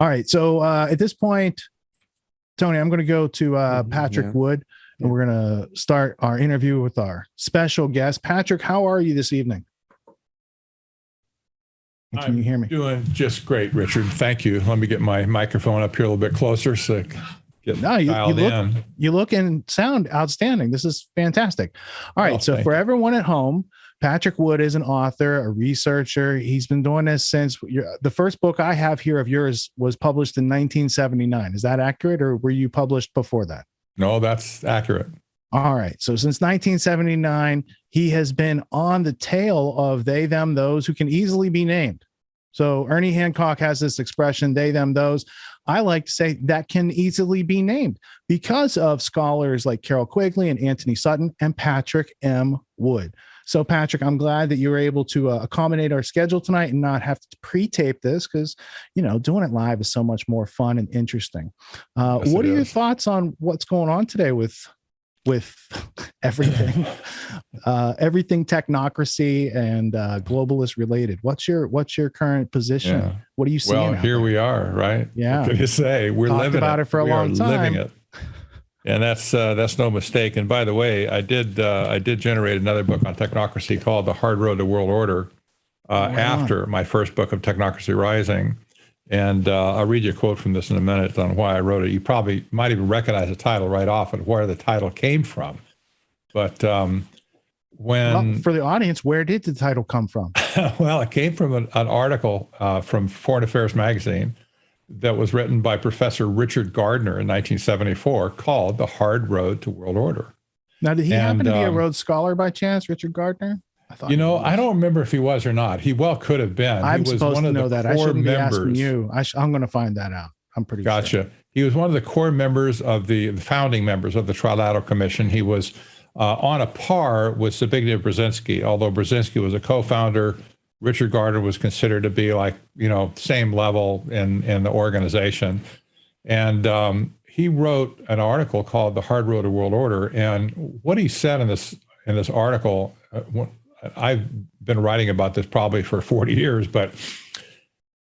All right. So at this point, Tony, I'm going to go to Patrick Wood, and we're going to start our interview with our special guest. Patrick, how are you this evening? Can you hear me? Doing just great, Richard. Thank you. Let me get my microphone up here a little bit closer so I can get dialed in. You look and sound outstanding. This is fantastic. All right. So for everyone at home, Patrick Wood is an author, a researcher. He's been doing this since the first book I have here of yours was published in 1979. Is that accurate, or were you published before that? No, that's accurate. All right. So since 1979, he has been on the tail of they, them, those who can easily be named. So Ernie Hancock has this expression, they, them, those. I like to say that can easily be named because of scholars like Carol Quigley and Anthony Sutton and Patrick M. Wood. So Patrick, I'm glad that you were able to accommodate our schedule tonight and not have to pre-tape this because, doing it live is so much more fun and interesting. Yes, what are your thoughts on what's going on today with everything, everything technocracy and globalist related? What's your curr't position? Yeah. What are you seeing? Well, here we are, right? Yeah. What can you say? We're living about it for a long time. Living it. And that's no mistake. And by the way, I did generate another book on technocracy called The Hard Road to World Order after my first book of Technocracy Rising. And I'll read you a quote from this in a minute on why I wrote it. You probably might even recognize the title right off and where the title came from. But for the audience, where did the title come from? Well, it came from an article from Foreign Affairs magazine that was written by Professor Richard Gardner in 1974 called The Hard Road to World Order. Now, did he happen to be a Rhodes Scholar by chance, Richard Gardner? I don't remember if he was or not. He well could have been. I'm he was supposed one to of know the that. I shouldn't be asking members. you. I'm going to find that out. I'm pretty sure. Gotcha. He was one of the core members of the founding members of the Trilateral Commission. He was on a par with Zbigniew Brzezinski, although Brzezinski was a co-founder. Richard Gardner was considered to be like, same level in the organization. And he wrote an article called The Hard Road to World Order. And what he said in this article, I've been writing about this probably for 40 years, but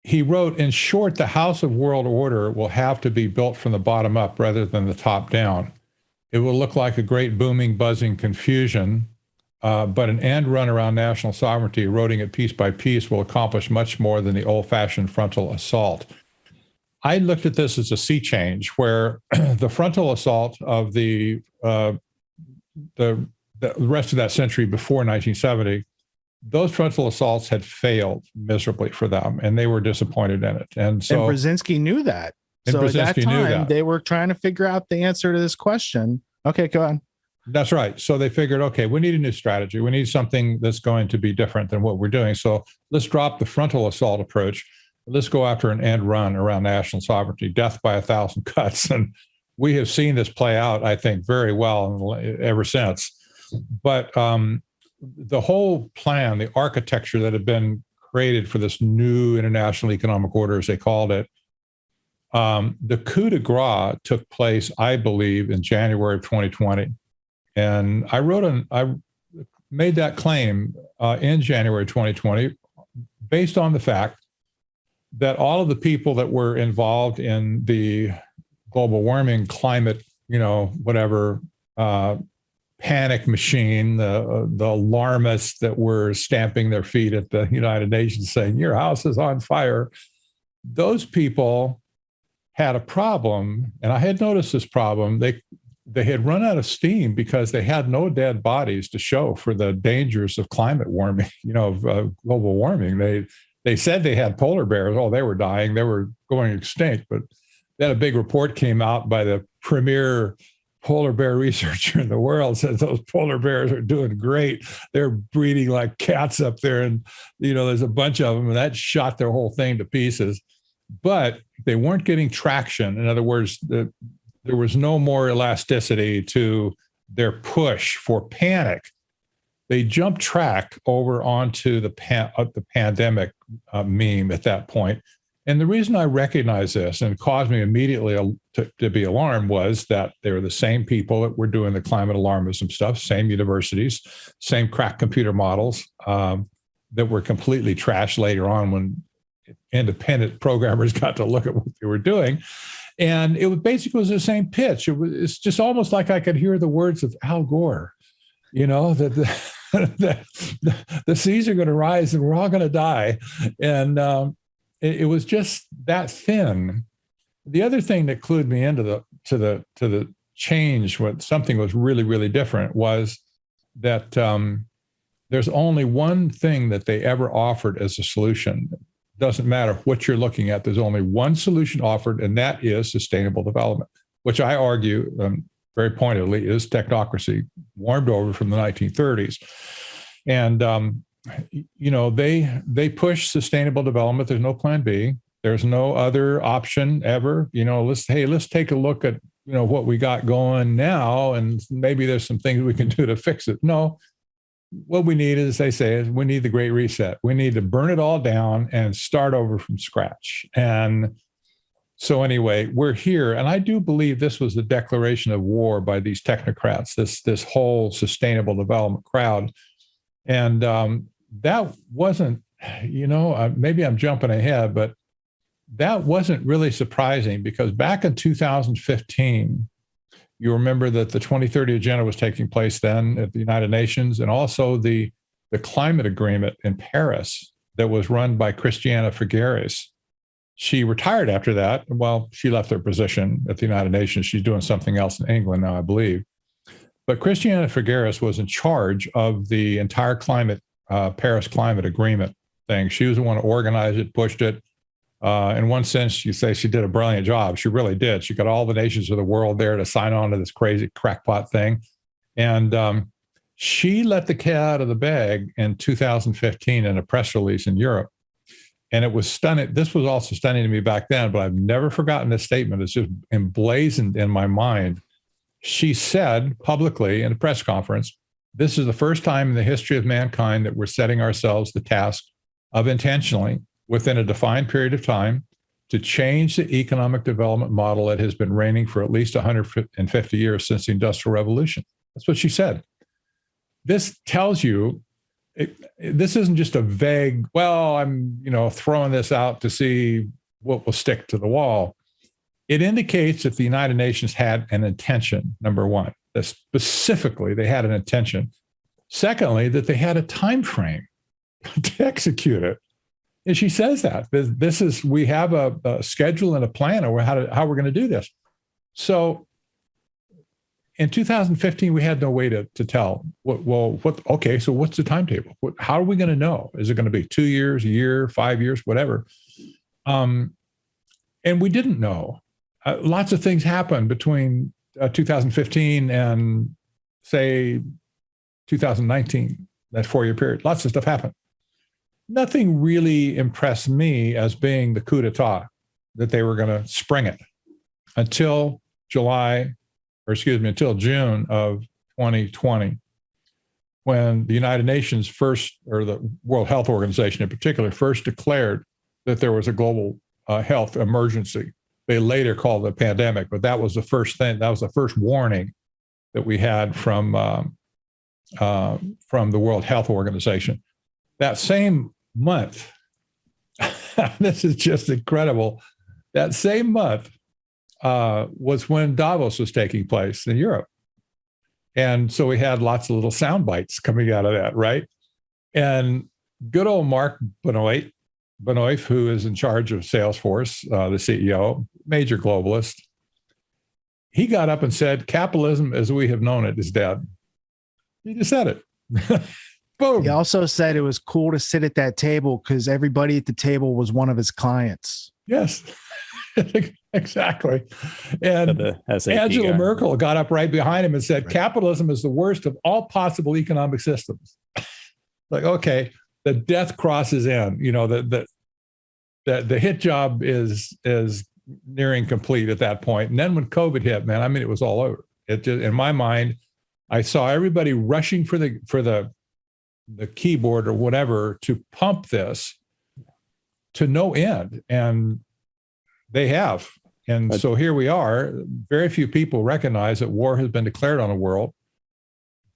he wrote, in short, the house of world order will have to be built from the bottom up rather than the top down. It will look like a great booming, buzzing confusion, but an end run around national sovereignty, eroding it piece by piece, will accomplish much more than the old-fashioned frontal assault. I looked at this as a sea change, where the frontal assault of the rest of that century before 1970, those frontal assaults had failed miserably for them, and they were disappointed in it. And Brzezinski knew that. So at that time, they were trying to figure out the answer to this question. Okay, go on. That's right. So they figured, okay, we need a new strategy. We need something that's going to be different than what we're doing. So let's drop the frontal assault approach. Let's go after an end run around national sovereignty, death by 1,000 cuts. And we have seen this play out, I think, very well ever since. But the whole plan, the architecture that had been created for this new international economic order, as they called it, the coup de grace took place, I believe, in January of 2020. And I made that claim in January 2020 based on the fact that all of the people that were involved in the global warming, climate, whatever, panic machine, the alarmists that were stamping their feet at the United Nations saying, your house is on fire. Those people had a problem, and I had noticed this problem. They had run out of steam because they had no dead bodies to show for the dangers of climate warming, of global warming. They said they had polar bears. Oh, they were dying. They were going extinct. But then a big report came out by the premier polar bear researcher in the world, says those polar bears are doing great. They're breeding like cats up there. And, there's a bunch of them, and that shot their whole thing to pieces. But they weren't getting traction. In other words, there was no more elasticity to their push for panic. They jumped track over onto the pandemic meme at that point. And the reason I recognize this and it caused me immediately to be alarmed was that they were the same people that were doing the climate alarmism stuff, same universities, same crack computer models that were completely trashed later on when independent programmers got to look at what they were doing. And basically was the same pitch. It's just almost like I could hear the words of Al Gore, that the seas are going to rise and we're all going to die. And it was just that thin. The other thing that clued me into the change, when something was really, really different, was that there's only one thing that they ever offered as a solution. Doesn't matter what you're looking at. There's only one solution offered, and that is sustainable development, which I argue very pointedly is technocracy, warmed over from the 1930s. And, they push sustainable development. There's no plan B. There's no other option ever. Let's take a look at, what we got going now, and maybe there's some things we can do to fix it. No. What we need, as they say, is we need the Great Reset. We need to burn it all down and start over from scratch. And so anyway, we're here. And I do believe this was the declaration of war by these technocrats, this whole sustainable development crowd. And that wasn't, maybe I'm jumping ahead, but that wasn't really surprising, because back in 2015, you remember that the 2030 agenda was taking place then at the United Nations, and also the climate agreement in Paris that was run by Christiana Figueres. She retired after that. Well, she left her position at the United Nations. She's doing something else in England now, I believe. But Christiana Figueres was in charge of the entire Paris climate agreement thing. She was the one who organized it, pushed it. In one sense, you say she did a brilliant job. She really did. She got all the nations of the world there to sign on to this crazy crackpot thing. And she let the cat out of the bag in 2015 in a press release in Europe. And it was stunning. This was also stunning to me back then, but I've never forgotten this statement. It's just emblazoned in my mind. She said publicly in a press conference, "This is the first time in the history of mankind that we're setting ourselves the task of intentionally, within a defined period of time, to change the economic development model that has been reigning for at least 150 years since the Industrial Revolution." That's what she said. This tells you, this isn't just a vague, well, I'm throwing this out to see what will stick to the wall. It indicates that the United Nations had an intention, number one, that specifically they had an intention. Secondly, that they had a time frame to execute it. And she says that we have a schedule and a plan of how we're going to do this. So in 2015, we had no way to tell okay, so what's the timetable? How are we going to know? Is it going to be 2 years, a year, 5 years, whatever? And we didn't know. Lots of things happened between 2015 and say 2019, that 4-year period. Lots of stuff happened. Nothing really impressed me as being the coup d'etat, that they were going to spring it, until June of 2020, when the United Nations first, or the World Health Organization in particular, first declared that there was a global health emergency. They later called it a pandemic, but that was the first thing. That was the first warning that we had from the World Health Organization. That same month, this is just incredible. That same month was when Davos was taking place in Europe. And so we had lots of little sound bites coming out of that, right? And good old Mark Benoit, who is in charge of Salesforce, the CEO, major globalist, he got up and said, "Capitalism as we have known it is dead." He just said it. Boom. He also said it was cool to sit at that table because everybody at the table was one of his clients. Yes, exactly. And Angela Merkel got up right behind him and said, "Capitalism is the worst of all possible economic systems." Like, okay, the death crosses in. The hit job is nearing complete at that point. And then when COVID hit, man, I mean, it was all over. It just, in my mind, I saw everybody rushing for the keyboard or whatever to pump this to no end, and they have. And so here we are. Very few people recognize that war has been declared on the world,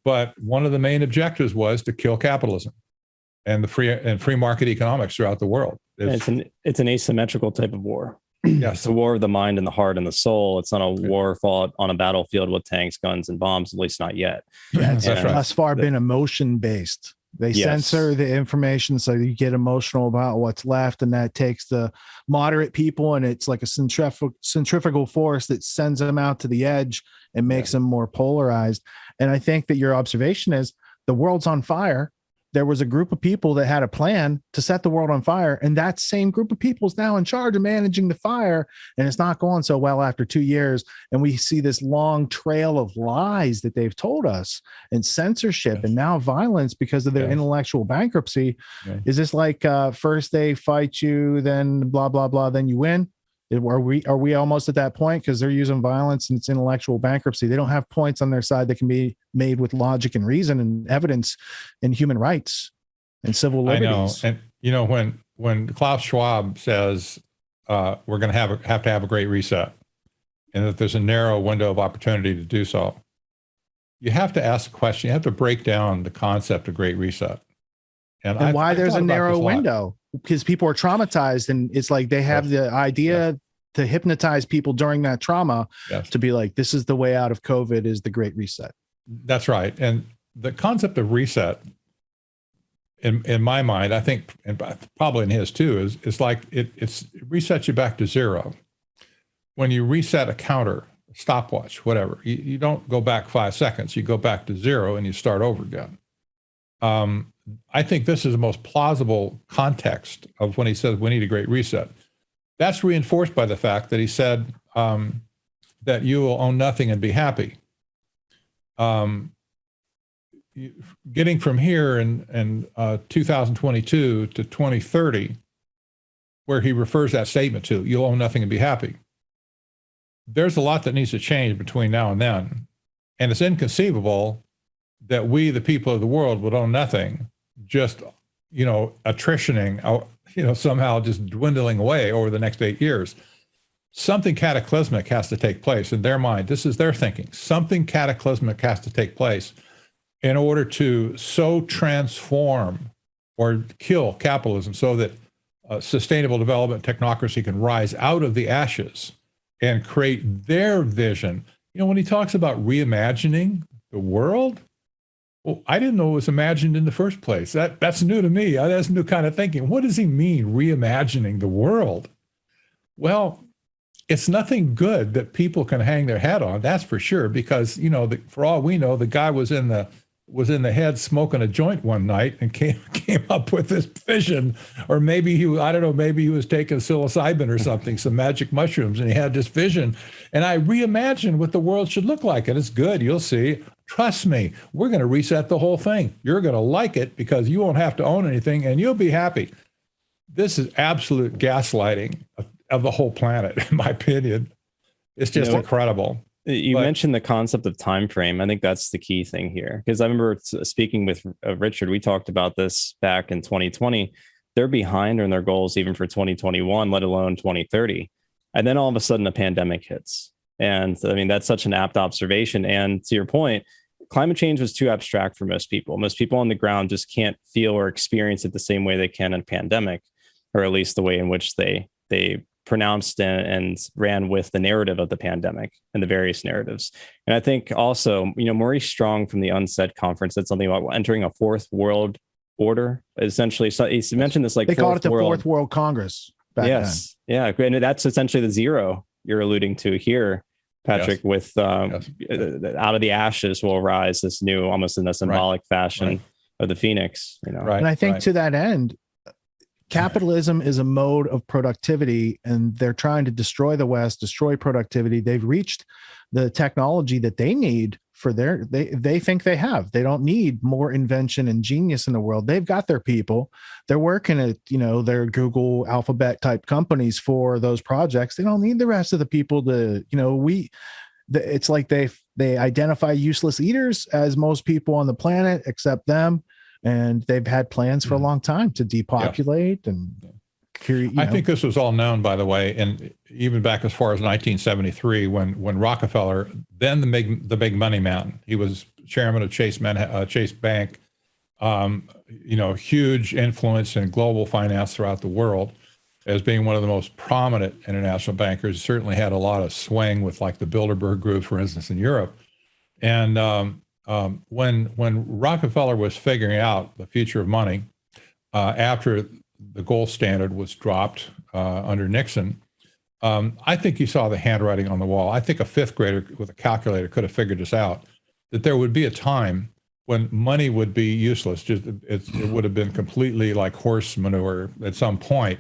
but one of the main objectives was to kill capitalism and free market economics throughout the world. It's an asymmetrical type of war. Yes. It's a war of the mind and the heart and the soul. It's not a war fought on a battlefield with tanks, guns, and bombs, at least not yet. Yeah, it's That's right. thus far been emotion based. They censor the information so you get emotional about what's left, and that takes the moderate people, and it's like a centrifugal force that sends them out to the edge and makes them more polarized. And I think that your observation is the world's on fire. There was a group of people that had a plan to set the world on fire, and that same group of people is now in charge of managing the fire, and it's not going so well after 2 years. And we see this long trail of lies that they've told us, and censorship, and now violence because of their intellectual bankruptcy. Is this like first they fight you, then blah blah blah, then you win? Are we almost at that point? Because they're using violence and it's intellectual bankruptcy. They don't have points on their side that can be made with logic and reason and evidence and human rights and civil liberties. I know. And when Klaus Schwab says we're going to have to have a great reset, and that there's a narrow window of opportunity to do so, you have to ask a question. You have to break down the concept of great reset. And why there's a narrow window? Because people are traumatized, and it's like they have the idea to hypnotize people during that trauma to be like, this is the way out of COVID, is the great reset. That's right. And the concept of reset, in my mind, I think, and probably in his too, is like it resets you back to zero. When you reset a counter, stopwatch, whatever, you don't go back 5 seconds. You go back to zero and you start over again. I think this is the most plausible context of when he says we need a great reset. That's reinforced by the fact that he said that you will own nothing and be happy. Getting from here in 2022 to 2030, where he refers that statement to, you'll own nothing and be happy. There's a lot that needs to change between now and then. And it's inconceivable that we, the people of the world, would own nothing, just, attritioning, somehow just dwindling away over the next 8 years. Something cataclysmic has to take place in their mind. This is their thinking. Something cataclysmic has to take place in order to so transform or kill capitalism so that sustainable development technocracy can rise out of the ashes and create their vision. When he talks about reimagining the world, well, I didn't know it was imagined in the first place. That's new to me. That's new kind of thinking. What does he mean, reimagining the world? Well, it's nothing good that people can hang their hat on, that's for sure, because, for all we know, the guy was in the head smoking a joint one night and came up with this vision. Or maybe maybe he was taking psilocybin or something, some magic mushrooms, and he had this vision. And I reimagined what the world should look like. And it's good, you'll see. Trust me, we're going to reset the whole thing. You're going to like it because you won't have to own anything and you'll be happy. This is absolute gaslighting of the whole planet, in my opinion. It's just incredible. You mentioned the concept of time frame. I think that's the key thing here, because I remember speaking with Richard. We talked about this back in 2020. They're behind on their goals even for 2021, let alone 2030. And then all of a sudden a pandemic hits. And I mean, that's such an apt observation. And to your point, climate change was too abstract for most people. Most people on the ground just can't feel or experience it the same way they can in a pandemic, or at least the way in which they pronounced and ran with the narrative of the pandemic and the various narratives. And I think also, Maurice Strong from the UNSET conference said something about entering a fourth world order. Essentially, so he mentioned this like they called it the Fourth World Congress back then. Yeah, and that's essentially the zero you're alluding to here, Patrick. With out of the ashes will rise this new, almost in a symbolic fashion of the phoenix. And I think to that end, capitalism is a mode of productivity, and they're trying to destroy the West, destroy productivity. They've reached the technology that they need for they think they have. They don't need more invention and genius in the world. They've got their people. They're working at, their Google Alphabet type companies for those projects. They don't need the rest of the people to, it's like they identify useless eaters as most people on the planet except them. And they've had plans for a long time to depopulate and I think this was all known, by the way, and even back as far as 1973, when Rockefeller, then the big money man, he was chairman of Chase Bank, huge influence in global finance throughout the world. as being one of the most prominent international bankers. He certainly had a lot of swing with like the Bilderberg Group, for instance, in Europe. And when Rockefeller was figuring out the future of money after the gold standard was dropped under Nixon, I think you saw the handwriting on the wall. I think a fifth grader with a calculator could have figured this out, that there would be a time when money would be useless. Just it would have been completely like horse manure at some point,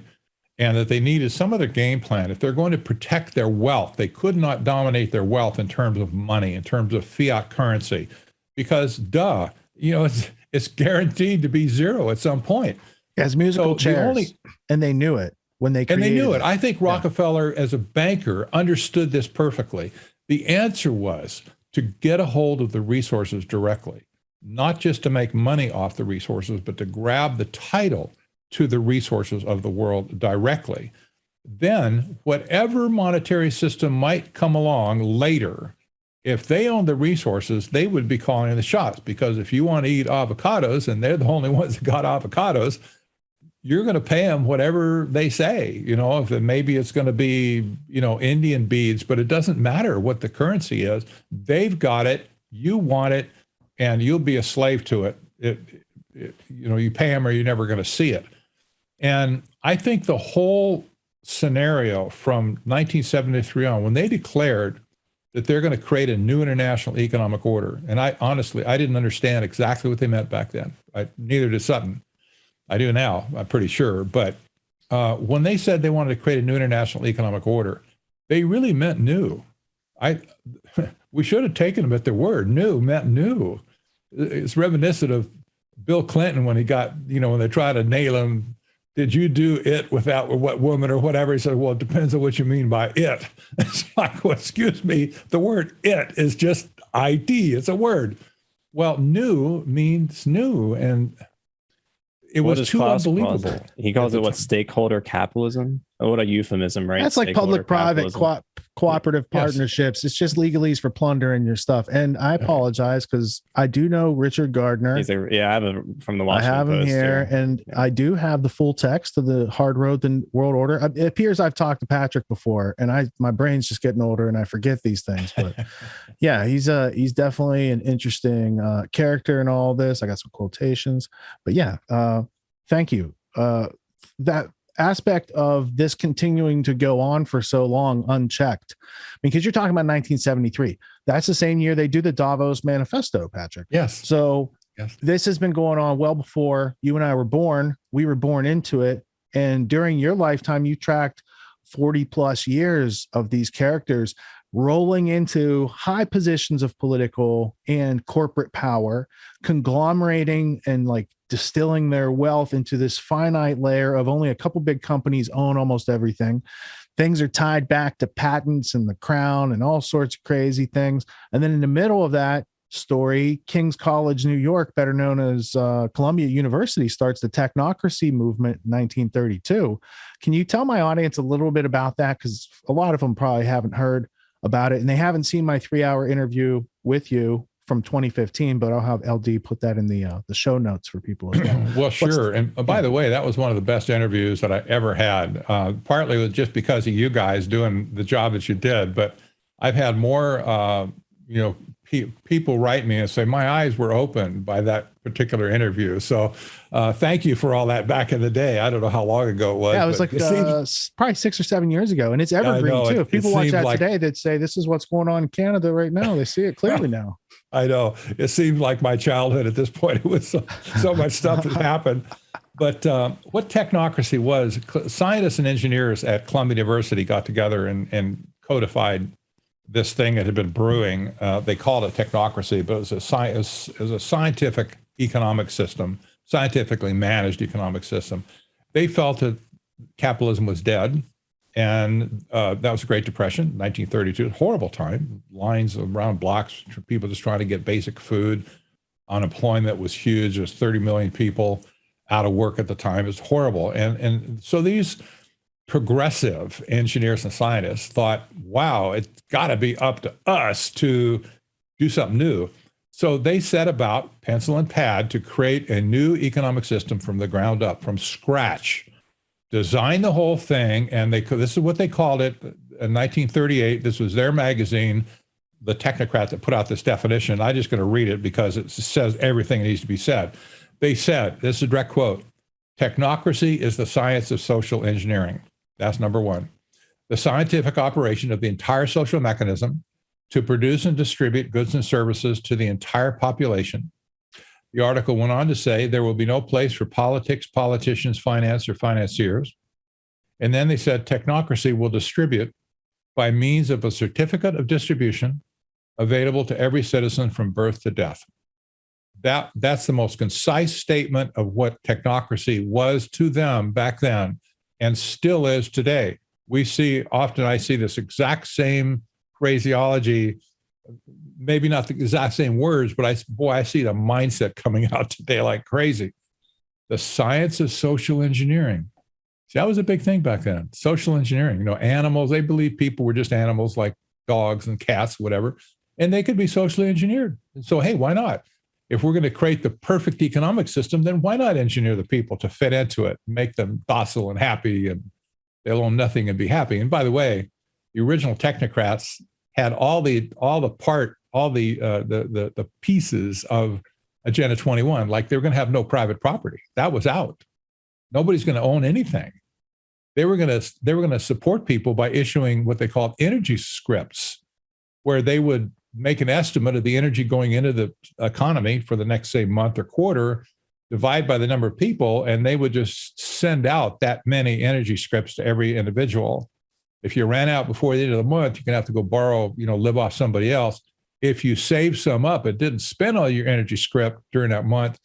and that they needed some other game plan. If they're going to protect their wealth, they could not dominate their wealth in terms of money, in terms of fiat currency, because it's guaranteed to be zero at some point. As musical chairs, and they knew it when they created and they knew it. I think Rockefeller, as a banker, understood this perfectly. The answer was to get a hold of the resources directly, not just to make money off the resources, but to grab the title to the resources of the world directly. Then whatever monetary system might come along later, if they own the resources, they would be calling the shots, because if you want to eat avocados and they're the only ones that got avocados, you're going to pay them whatever they say, if maybe it's going to be, Indian beads, but it doesn't matter what the currency is. They've got it, you want it, and you'll be a slave to it. You pay them or you're never going to see it. And I think the whole scenario from 1973 on, when they declared that they're going to create a new international economic order, and I didn't understand exactly what they meant back then. Neither did Sutton. I do now, I'm pretty sure. But when they said they wanted to create a new international economic order, they really meant new. We should have taken them at their word. New meant new. It's reminiscent of Bill Clinton when he got, when they tried to nail him, did you do it without what woman or whatever? He said, well, it depends on what you mean by it. It's like, well, excuse me, the word it is just ID. It's a word. Well, new means new. And it was too unbelievable. He calls it stakeholder capitalism? Oh, what a euphemism, right? That's like public-private cooperative partnerships. It's just legalese for plundering your stuff. And I apologize because I do know Richard Gardner. I have him from the Washington Post. I have him here, and I do have the full text of the Hard Road to World Order. It appears I've talked to Patrick before, and my brain's just getting older, and I forget these things. But yeah, he's definitely an interesting character in all this. I got some quotations, but yeah, thank you. That aspect of this continuing to go on for so long unchecked, because you're talking about 1973. That's the same year they do the Davos Manifesto, Patrick. Yes. So this has been going on well before you and I were born. We were born into it. And during your lifetime, you tracked 40 plus years of these characters rolling into high positions of political and corporate power, conglomerating and like distilling their wealth into this finite layer of only a couple big companies own almost everything. Things are tied back to patents and the crown and all sorts of crazy things. And then in the middle of that story, King's College, New York, better known as Columbia University, starts the Technocracy movement in 1932. Can you tell my audience a little bit about that? Because a lot of them probably haven't heard about it, and they haven't seen my 3-hour interview with you from 2015, but I'll have LD put that in the show notes for people as well. Well, sure. And by the way, that was one of the best interviews that I ever had. Partly was just because of you guys doing the job that you did, but I've had more, people write me and say, my eyes were opened by that particular interview. So thank you for all that back in the day. I don't know how long ago it was. Yeah, it was like probably 6 or 7 years ago. And it's evergreen too. If people watch that today, they'd say, this is what's going on in Canada right now. They see it clearly now. I know. It seemed like my childhood at this point. It was so much stuff that happened. But what Technocracy was, scientists and engineers at Columbia University got together and codified this thing that had been brewing. They called it Technocracy, but it was a scientific economic system, scientifically managed economic system. They felt that capitalism was dead. And that was the Great Depression, 1932, horrible time, lines around blocks, people just trying to get basic food. Unemployment was huge. There was 30 million people out of work at the time. It was horrible. And so these progressive engineers and scientists thought, wow, it's got to be up to us to do something new. So they set about, pencil and pad, to create a new economic system from the ground up, from scratch. designed the whole thing, and this is what they called it in 1938. This was their magazine, the Technocrat, that put out this definition. I'm just going to read it because it says everything that needs to be said. They said, this is a direct quote, "Technocracy is the science of social engineering." That's number one. The scientific operation of the entire social mechanism to produce and distribute goods and services to the entire population. The article went on to say there will be no place for politics, politicians, finance, or financiers. And then they said technocracy will distribute by means of a certificate of distribution available to every citizen from birth to death. That's the most concise statement of what technocracy was to them back then and still is today. I see this exact same phraseology, maybe not the exact same words, but I see the mindset coming out today like crazy. The science of social engineering. See, that was a big thing back then. Social engineering, animals, they believed people were just animals like dogs and cats, whatever, and they could be socially engineered. And so, hey, why not? If we're going to create the perfect economic system, then why not engineer the people to fit into it, make them docile and happy, and they'll own nothing and be happy. And by the way, the original technocrats had all the pieces of Agenda 21, like they were going to have no private property. That was out. Nobody's going to own anything. They were going to support people by issuing what they called energy scripts, where they would make an estimate of the energy going into the economy for the next, say, month or quarter, divide by the number of people, and they would just send out that many energy scripts to every individual. If you ran out before the end of the month, you're going to have to go borrow, live off somebody else. If you saved some up and didn't spend all your energy script during that month,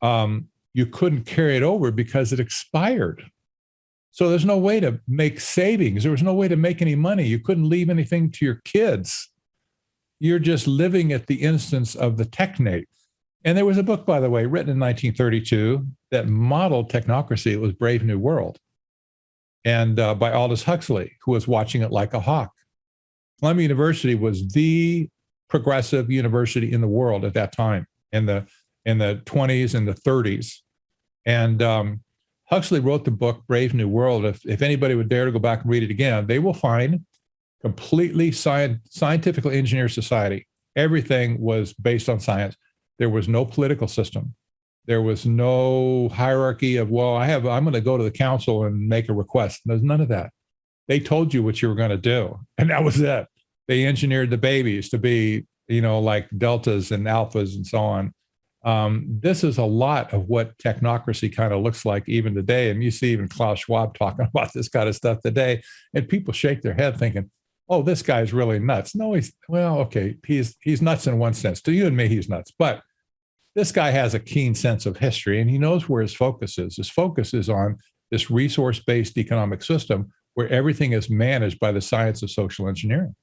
you couldn't carry it over because it expired. So there's no way to make savings. There was no way to make any money. You couldn't leave anything to your kids. You're just living at the instance of the technate. And there was a book, by the way, written in 1932 that modeled technocracy. It was Brave New World, and by Aldous Huxley, who was watching it like a hawk. Columbia University was the progressive university in the world at that time, in the 20s and the 30s. And Huxley wrote the book Brave New World. If anybody would dare to go back and read it again, they will find completely scientifically engineered society. Everything was based on science. There was no political system. There was no hierarchy of, I'm going to go to the council and make a request. There's none of that. They told you what you were going to do, and that was it. They engineered the babies to be, like deltas and alphas and so on. This is a lot of what technocracy kind of looks like even today. And you see even Klaus Schwab talking about this kind of stuff today, and people shake their head thinking, oh, this guy's really nuts. No, he's nuts in one sense. To you and me, he's nuts. But this guy has a keen sense of history, and he knows where his focus is. His focus is on this resource-based economic system where everything is managed by the science of social engineering.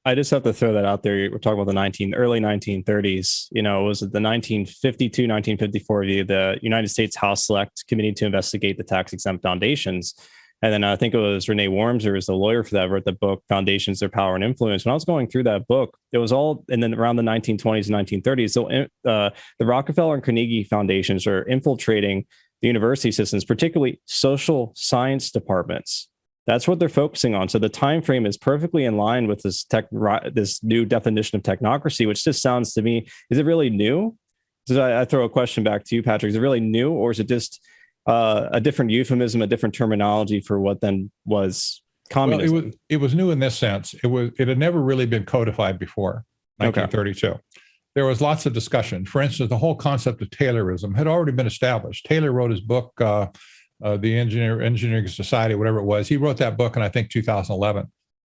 I just have to throw that out there. We're talking about the early 1930s. It was the 1952, 1954 view, the United States House Select Committee to investigate the tax-exempt foundations. And then I think it was Renee Wormser, was the lawyer for that, wrote the book, Foundations, Their Power and Influence. When I was going through that book, it was all, and then around the 1920s and 1930s, so the Rockefeller and Carnegie foundations are infiltrating the university systems, particularly social science departments. That's what they're focusing on. So the time frame is perfectly in line with this new definition of technocracy, which just sounds to me, is it really new? So I throw a question back to you, Patrick. Is it really new, or is it just a different euphemism, a different terminology for what then was communism? Well, it was new in this sense. It had never really been codified before 1932. Okay. There was lots of discussion. For instance, the whole concept of Taylorism had already been established. Taylor wrote his book, The Engineering Society, whatever it was. He wrote that book in, I think, 2011.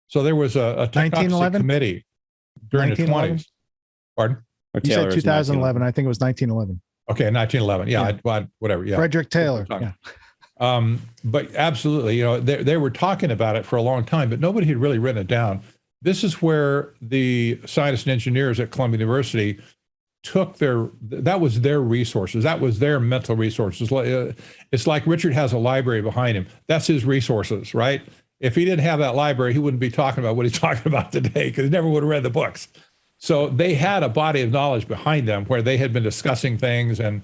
So there was a technocracy committee during the 20s. Pardon? You said 2011. I think it was 1911. Okay, 1911. Yeah. Whatever. Yeah. Frederick Taylor. Yeah. But absolutely, they were talking about it for a long time, but nobody had really written it down. This is where the scientists and engineers at Columbia University took that was their resources. That was their mental resources. It's like Richard has a library behind him. That's his resources, right? If he didn't have that library, he wouldn't be talking about what he's talking about today, because he never would have read the books. So they had a body of knowledge behind them where they had been discussing things, and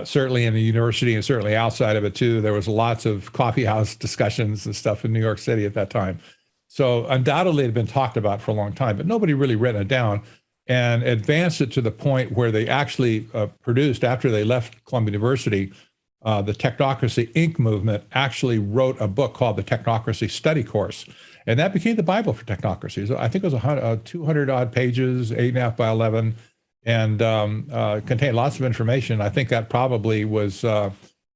certainly in the university and certainly outside of it too. There was lots of coffee house discussions and stuff in New York City at that time. So undoubtedly it had been talked about for a long time, but nobody really written it down and advanced it to the point where they actually produced, after they left Columbia University, the Technocracy Inc. movement actually wrote a book called the Technocracy Study Course. And that became the Bible for technocracy. So I think it was 200 odd pages, 8.5 by 11, and contained lots of information. I think that probably was the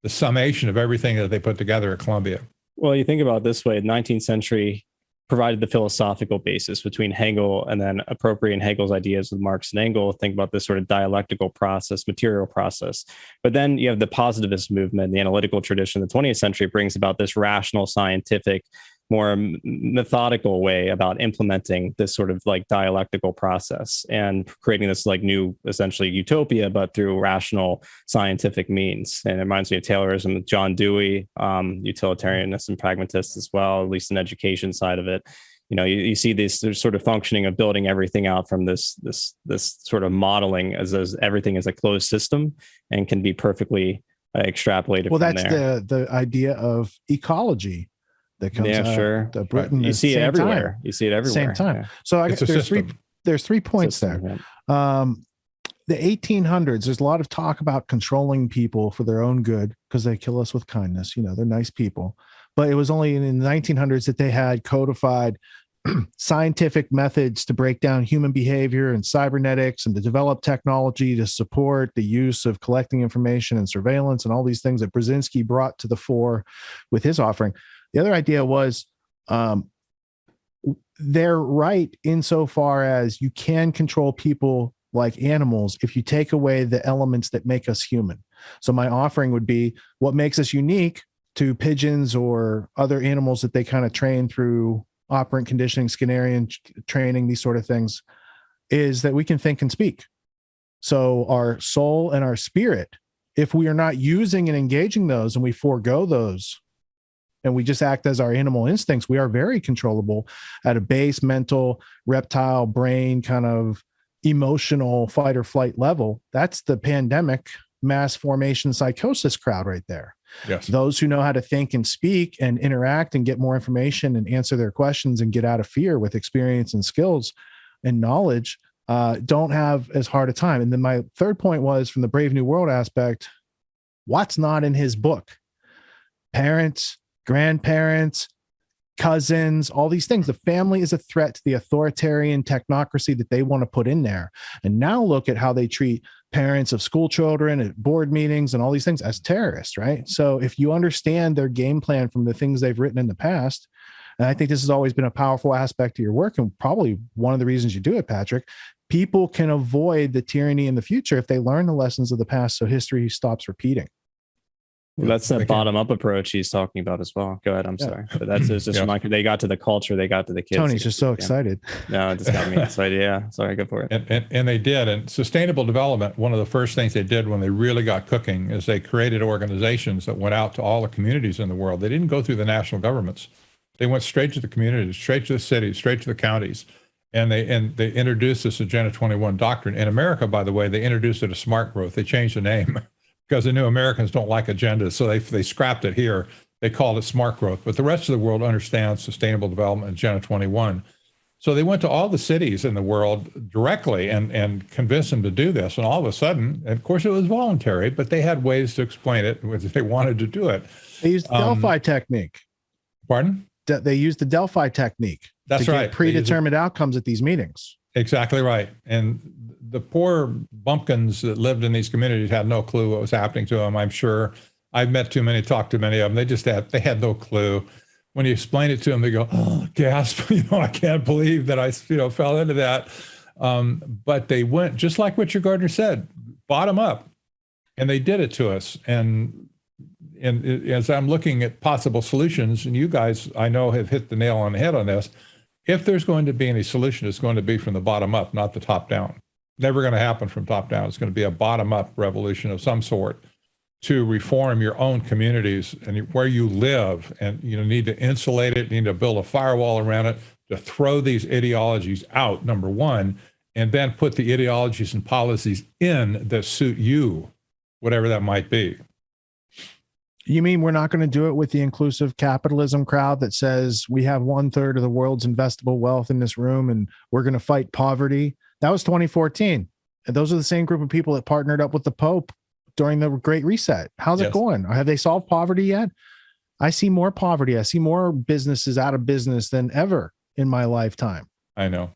summation of everything that they put together at Columbia. Well, you think about it this way, the 19th century provided the philosophical basis between Hegel and then appropriating Hegel's ideas with Marx and Engels. Think about this sort of dialectical process, material process. But then you have the positivist movement, the analytical tradition. The 20th century brings about this rational, scientific, more methodical way about implementing this sort of like dialectical process and creating this like new, essentially utopia, but through rational scientific means. And it reminds me of Taylorism with John Dewey, utilitarianist and pragmatist as well, at least in education side of it. You know, you see this sort of functioning of building everything out from this sort of modeling as everything is a closed system and can be perfectly extrapolated. Well, from that's there. the idea of ecology. That comes sure. To Britain. You see it everywhere. Time. You see it everywhere. Same time. Yeah. So there's 3 points System, there. Yeah. The 1800s, there's a lot of talk about controlling people for their own good because they kill us with kindness. You know, they're nice people. But it was only in the 1900s that they had codified scientific methods to break down human behavior and cybernetics and to develop technology to support the use of collecting information and surveillance and all these things that Brzezinski brought to the fore with his offering. The other idea was they're right insofar as you can control people like animals if you take away the elements that make us human. So my offering would be what makes us unique to pigeons or other animals that they kind of train through operant conditioning, Skinnerian training, these sort of things, is that we can think and speak. So our soul and our spirit, if we are not using and engaging those and we forego those, and we just act as our animal instincts, we are very controllable at a base mental reptile brain kind of emotional fight or flight level. That's the pandemic mass formation psychosis crowd right there. Yes. Those who know how to think and speak and interact and get more information and answer their questions and get out of fear with experience and skills and knowledge don't have as hard a time. And then my third point was from the Brave New World aspect, what's not in his book? Parents, grandparents, cousins, all these things. The family is a threat to the authoritarian technocracy that they want to put in there. And now look at how they treat parents of school children at board meetings and all these things as terrorists, right? So if you understand their game plan from the things they've written in the past, and I think this has always been a powerful aspect of your work and probably one of the reasons you do it, Patrick, people can avoid the tyranny in the future if they learn the lessons of the past so history stops repeating. Well, that's the bottom-up approach he's talking about as well. Go ahead. I'm sorry, but that's just they got to the culture, they got to the kids. Tony's just so excited. No, it just got me excited. Yeah, sorry, go for it. And they did. And sustainable development, one of the first things they did when they really got cooking is they created organizations that went out to all the communities in the world. They didn't go through the national governments. They went straight to the communities, straight to the cities, straight to the counties. And they introduced this Agenda 21 doctrine. In America, by the way, they introduced it as smart growth. They changed the name. Because they knew Americans don't like agendas, so they scrapped it here. They called it smart growth. But the rest of the world understands sustainable development, Agenda 21. So they went to all the cities in the world directly and convinced them to do this. And all of a sudden, and of course, it was voluntary, but they had ways to explain it if they wanted to do it. They used the Delphi technique. Pardon? They used the Delphi technique. That's to right. Get predetermined outcomes at these meetings. Exactly right. And the poor bumpkins that lived in these communities had no clue what was happening to them. I'm sure I've met too many, talked to many of them. They had no clue. When you explain it to them, they go, oh, gasp, I can't believe that I, fell into that. But they went, just like Richard Gardner said, bottom up, and they did it to us. And as I'm looking at possible solutions, and you guys, I know, have hit the nail on the head on this, if there's going to be any solution, it's going to be from the bottom up, not the top down. Never going to happen from top down. It's going to be a bottom up revolution of some sort to reform your own communities and where you live. And you need to insulate it, you need to build a firewall around it, to throw these ideologies out, number one, and then put the ideologies and policies in that suit you. whatever that might be. You mean we're not going to do it with the inclusive capitalism crowd that says we have 1/3 of the world's investable wealth in this room and we're going to fight poverty? That was 2014. And those are the same group of people that partnered up with the Pope during the Great Reset. How's it going? Have they solved poverty yet? I see more poverty. I see more businesses out of business than ever in my lifetime. I know.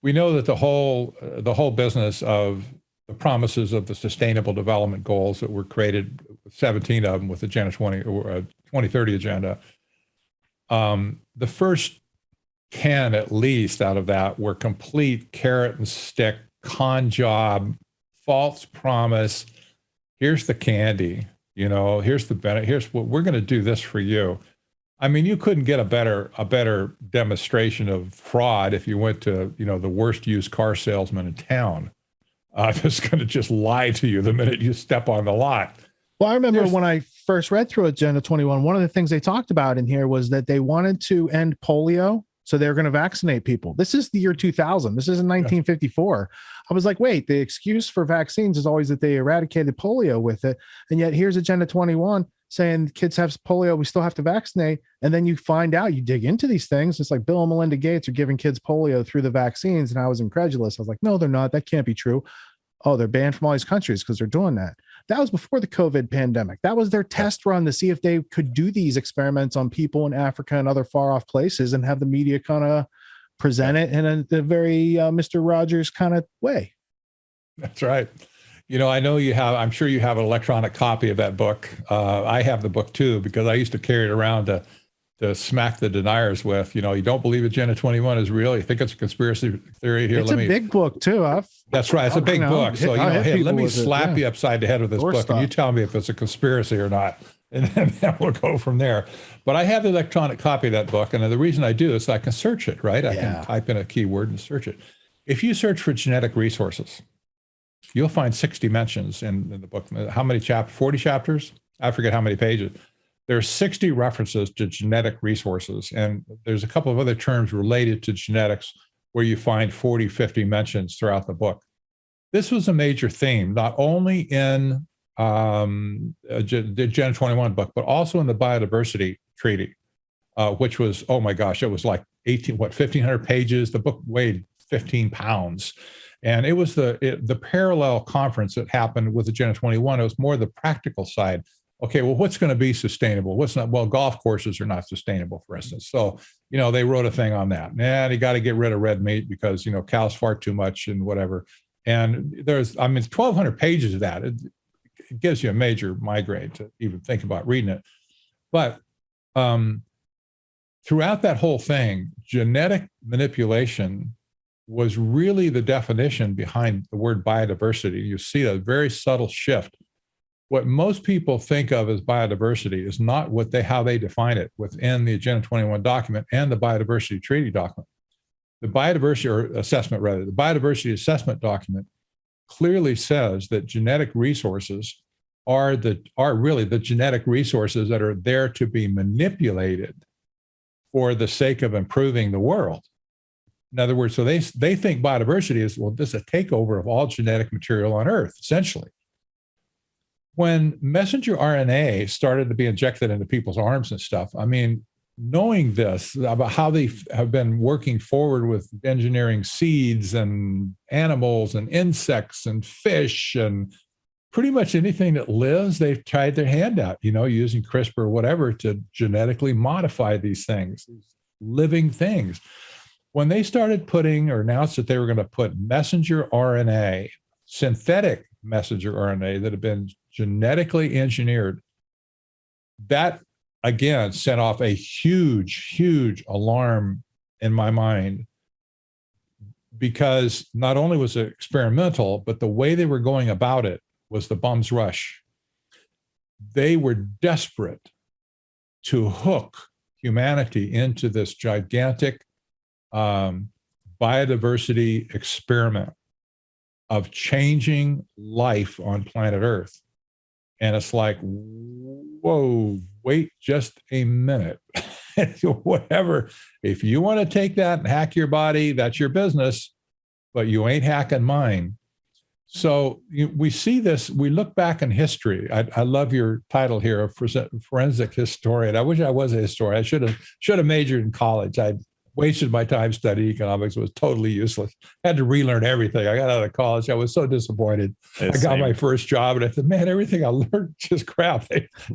We know that the whole business of the promises of the Sustainable Development Goals that were created, 17 of them with the Agenda 2030 agenda. The first 10 at least out of that were complete carrot and stick, con job, false promise. Here's the candy, here's the benefit. Here's what we're going to do this for you. I mean, you couldn't get a better demonstration of fraud if you went to, the worst used car salesman in town. That's going to just lie to you the minute you step on the lot. Well, I remember when I first read through Agenda 21, one of the things they talked about in here was that they wanted to end polio. So they were going to vaccinate people. This is the year 2000. This isn't 1954. I was like, wait, the excuse for vaccines is always that they eradicated polio with it. And yet here's Agenda 21 saying kids have polio, we still have to vaccinate. And then you find out, you dig into these things. It's like Bill and Melinda Gates are giving kids polio through the vaccines. And I was incredulous. I was like, no, they're not. That can't be true. Oh, they're banned from all these countries because they're doing that. That was before the COVID pandemic. That was their test run to see if they could do these experiments on people in Africa and other far off places and have the media kind of present it in a very Mr. Rogers kind of way. That's right. I know I'm sure you have an electronic copy of that book. I have the book too, because I used to carry it around to smack the deniers with. You don't believe Agenda 21 is real. You think it's a conspiracy theory here. It's a big book too. That's right. It's a big book. So, hey, let me slap you upside the head with this book and you tell me if it's a conspiracy or not. And then we'll go from there. But I have the electronic copy of that book. And the reason I do is I can search it, right? I can type in a keyword and search it. If you search for genetic resources, you'll find 60 mentions in the book. How many chapters? 40 chapters? I forget how many pages. There are 60 references to genetic resources. And there's a couple of other terms related to genetics where you find 40, 50 mentions throughout the book. This was a major theme, not only in the Agenda 21 book, but also in the Biodiversity Treaty, which was, oh my gosh, it was like 1,500 pages. The book weighed 15 pounds. And it was the parallel conference that happened with Agenda 21. It was more the practical side. Okay, well, what's going to be sustainable? What's not? Well, golf courses are not sustainable, for instance. So, they wrote a thing on that. You got to get rid of red meat because, cows fart too much and whatever. And there's 1,200 pages of that. It gives you a major migraine to even think about reading it. But throughout that whole thing, genetic manipulation was really the definition behind the word biodiversity. You see a very subtle shift. What most people think of as biodiversity is not how they define it within the Agenda 21 document and the Biodiversity Treaty document. The biodiversity assessment document clearly says that genetic resources are really the genetic resources that are there to be manipulated for the sake of improving the world. In other words, so they think biodiversity is, this is a takeover of all genetic material on Earth, essentially. When messenger RNA started to be injected into people's arms and stuff, knowing this about how they have been working forward with engineering seeds and animals and insects and fish and pretty much anything that lives, they've tried their hand out, using CRISPR or whatever to genetically modify these things, these living things. When they started putting or announced that they were going to put messenger RNA, synthetic messenger RNA that had been genetically engineered, that again sent off a huge, huge alarm in my mind, because not only was it experimental, but the way they were going about it was the bum's rush. They were desperate to hook humanity into this gigantic biodiversity experiment of changing life on planet Earth. And it's like, whoa, wait just a minute. Whatever. If you want to take that and hack your body, that's your business, but you ain't hacking mine. So we see this, we look back in history. I love your title here of forensic historian. I wish I was a historian. I should have majored in college. I wasted my time studying economics. It was totally useless. I had to relearn everything. I got out of college. I was so disappointed. I got my first job and I said, man, everything I learned just crap.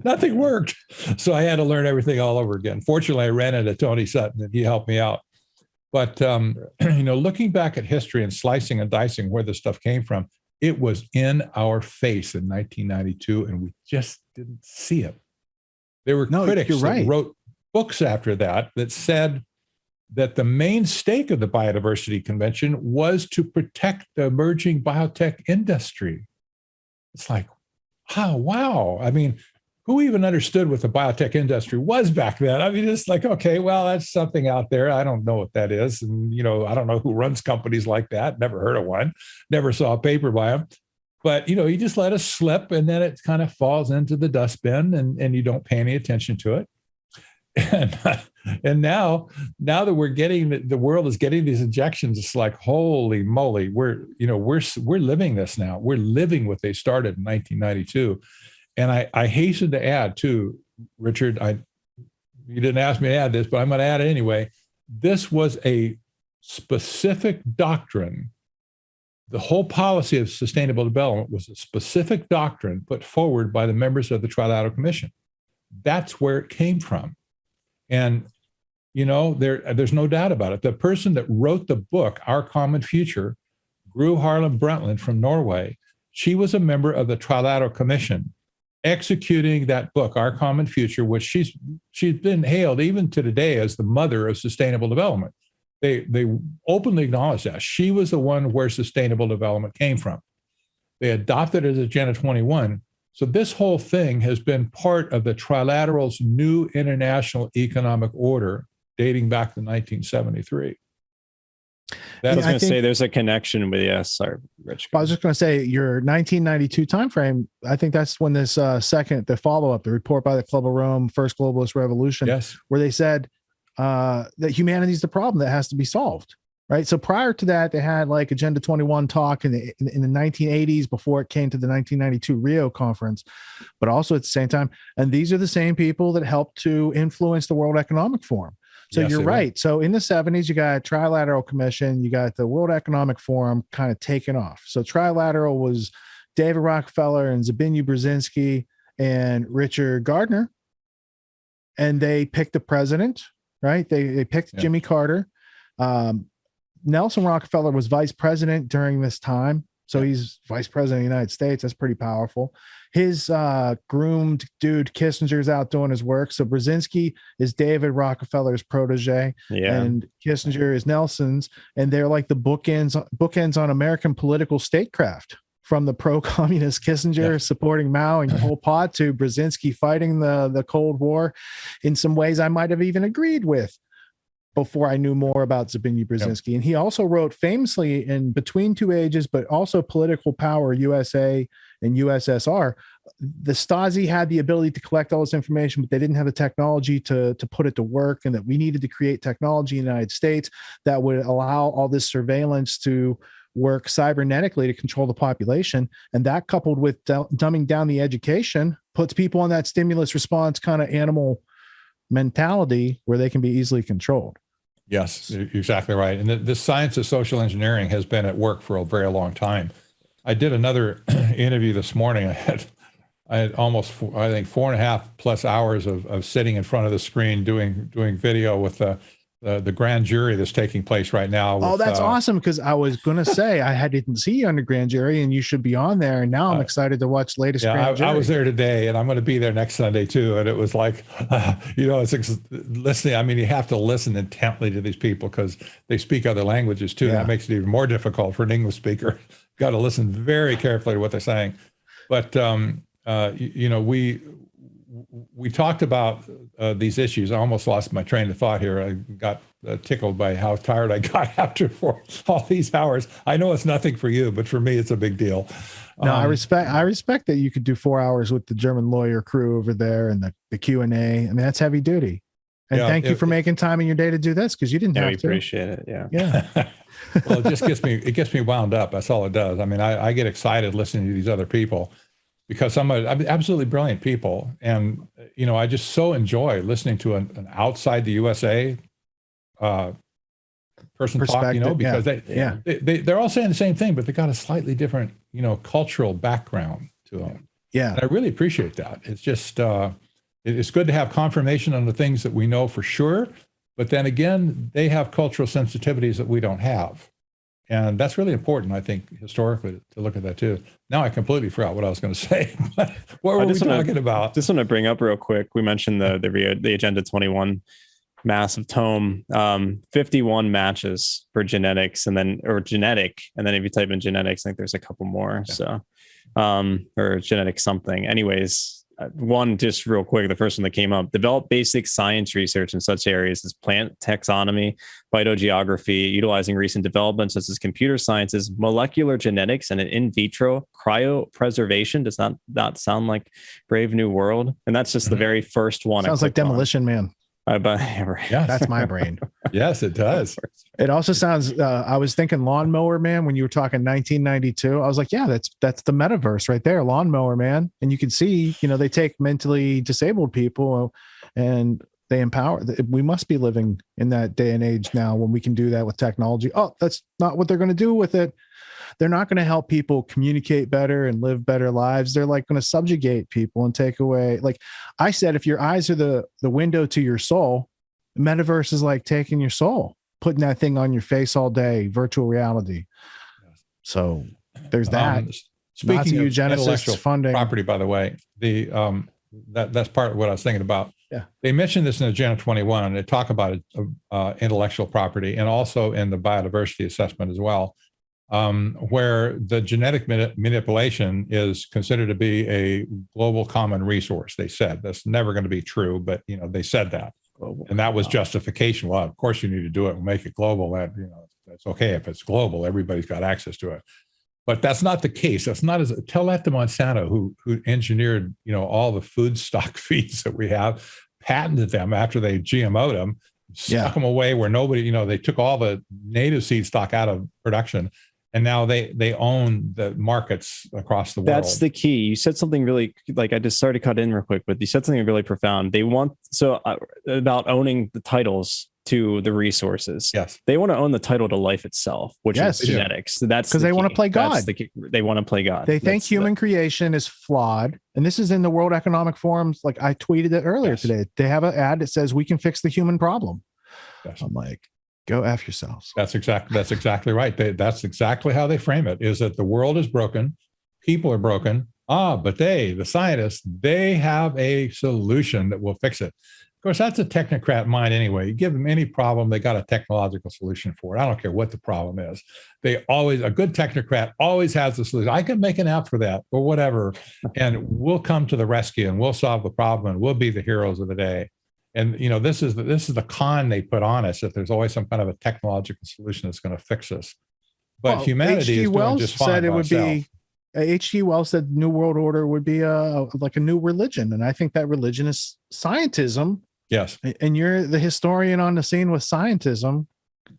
Nothing worked. So I had to learn everything all over again. Fortunately, I ran into Tony Sutton and he helped me out. But, looking back at history and slicing and dicing where this stuff came from, it was in our face in 1992, and we just didn't see it. There were critics that wrote books after that said that the main stake of the Biodiversity Convention was to protect the emerging biotech industry. It's like, wow. I mean, who even understood what the biotech industry was back then? I mean, it's like, okay, well, that's something out there. I don't know what that is. And, I don't know who runs companies like that. Never heard of one. Never saw a paper by them. But, you just let us slip and then it kind of falls into the dustbin and you don't pay any attention to it. And now that we're getting, the world is getting these injections, it's like, holy moly, we're living this now. We're living what they started in 1992. And I hasten to add too, Richard, you didn't ask me to add this, but I'm going to add it anyway. This was a specific doctrine. The whole policy of sustainable development was a specific doctrine put forward by the members of the Trilateral Commission. That's where it came from. And, there's no doubt about it. The person that wrote the book, Our Common Future, Gro Harlem Brundtland from Norway, she was a member of the Trilateral Commission executing that book, Our Common Future, which she's been hailed even to today as the mother of sustainable development. They openly acknowledge that. She was the one where sustainable development came from. They adopted it as Agenda 21. So this whole thing has been part of the Trilateral's new international economic order dating back to 1973. I was going to say there's a connection with, sorry, Rich. I was just going to say your 1992 timeframe. I think that's when this the follow-up, the report by the Club of Rome, First Globalist Revolution, where they said that humanity is the problem that has to be solved. Right. So prior to that, they had like Agenda 21 talk in the 1980s before it came to the 1992 Rio conference, but also at the same time. And these are the same people that helped to influence the World Economic Forum. So you're right. So in the 70s, you got Trilateral Commission, you got the World Economic Forum kind of taken off. So Trilateral was David Rockefeller and Zbigniew Brzezinski and Richard Gardner. And they picked the president, right? They picked Jimmy Carter. Nelson Rockefeller was vice president during this time. So he's vice president of the United States. That's pretty powerful. His groomed dude, Kissinger's out doing his work. So Brzezinski is David Rockefeller's protege, and Kissinger is Nelson's. And they're like the bookends on American political statecraft, from the pro-communist Kissinger supporting Mao and Pol Pot to Brzezinski fighting the Cold War in some ways I might have even agreed with before I knew more about Zbigniew Brzezinski. And he also wrote famously in Between Two Ages, but also Political Power, USA and USSR. The Stasi had the ability to collect all this information, but they didn't have the technology to put it to work, and that we needed to create technology in the United States that would allow all this surveillance to work cybernetically to control the population. And that, coupled with dumbing down the education, puts people on that stimulus response kind of animal mentality where they can be easily controlled. Yes, you're exactly right. And the science of social engineering has been at work for a very long time. I did another interview this morning. I had almost, I think, 4.5+ hours of sitting in front of the screen doing video with the grand jury that's taking place right now. Oh, that's awesome. Because I was going to say, didn't see you on the grand jury and you should be on there. And now I'm excited to watch latest grand jury. I was there today and I'm going to be there next Sunday too. And it was like, it's listening. I mean, you have to listen intently to these people because they speak other languages too. That makes it even more difficult for an English speaker. Got to listen very carefully to what they're saying. But, we talked about these issues. I almost lost my train of thought here. I got tickled by how tired I got after for all these hours. I know it's nothing for you, but for me, it's a big deal. No, I respect that you could do 4 hours with the German lawyer crew over there and the Q&A. I mean, that's heavy duty. And Yeah, thank you for making time in your day to do this, because you didn't Yeah, have we to. appreciate it. Yeah. Yeah. Well, it gets me wound up. That's all it does. I mean, I get excited listening to these other people because I'm absolutely brilliant people. And, I just so enjoy listening to an outside the USA person talk, because they're all saying the same thing, but they got a slightly different, cultural background to them. Yeah. And I really appreciate that. It's just, it's good to have confirmation on the things that we know for sure. But then again, they have cultural sensitivities that we don't have. And that's really important, I think, historically, to look at that too. Now I completely forgot what I was going to say. What were we talking about? Just want to bring up real quick. We mentioned the Agenda 21 massive tome, 51 matches for genetics, and then if you type in genetics, I think there's a couple more. Yeah. So, or genetic something. Anyways, one just real quick, the first one that came up: develop basic science research in such areas as plant taxonomy, phytogeography, utilizing recent developments such as computer sciences, molecular genetics, and an in vitro cryopreservation. Does not sound like Brave New World? And that's just the very first one. Sounds like Demolition Man. Yeah, that's my brain. Yes, it does. It also sounds, I was thinking Lawnmower Man when you were talking 1992. I was like, yeah, that's the metaverse right there, Lawnmower Man. And you can see, they take mentally disabled people and they empower. We must be living in that day and age now when we can do that with technology. Oh, that's not what they're going to do with it. They're not going to help people communicate better and live better lives. They're like going to subjugate people and take away. Like I said, if your eyes are the window to your soul, the metaverse is like taking your soul, putting that thing on your face all day, virtual reality. So there's that. Speaking Nazi of eugenicists funding property, by the way, that's part of what I was thinking about. Yeah. They mentioned this in Agenda 21, and they talk about intellectual property and also in the biodiversity assessment as well. Where the genetic manipulation is considered to be a global common resource. They said that's never going to be true, but they said that, and that was justification. Well, of course you need to do it and make it global. That that's okay if it's global. Everybody's got access to it, but that's not the case. That's not as tell that to Monsanto, who engineered all the food stock feeds that we have, patented them after they GMO'd them, stuck them away where nobody. They took all the native seed stock out of production. And now they own the markets across the world. That's the key. You said something really, like, I just started to cut in real quick, but you said something really profound. They want, about owning the titles to the resources. Yes. They want to own the title to life itself, which is genetics. That's because they want to play God. They want to play God. They think human creation is flawed. And this is in the World Economic Forum's, like I tweeted it earlier today. They have an ad that says we can fix the human problem. Yes. I'm like, go F yourselves. That's exactly right. That's exactly how they frame it, is that the world is broken. People are broken. But the scientists, they have a solution that will fix it. Of course, that's a technocrat mind anyway. You give them any problem, they got a technological solution for it. I don't care what the problem is. A good technocrat always has the solution. I can make an app for that or whatever, and we'll come to the rescue and we'll solve the problem and we'll be the heroes of the day. And this is the con they put on us, that there's always some kind of a technological solution that's going to fix us. But humanity is doing just fine. H.G. Wells said New World Order would be like a new religion, and I think that religion is scientism. Yes, and you're the historian on the scene with scientism,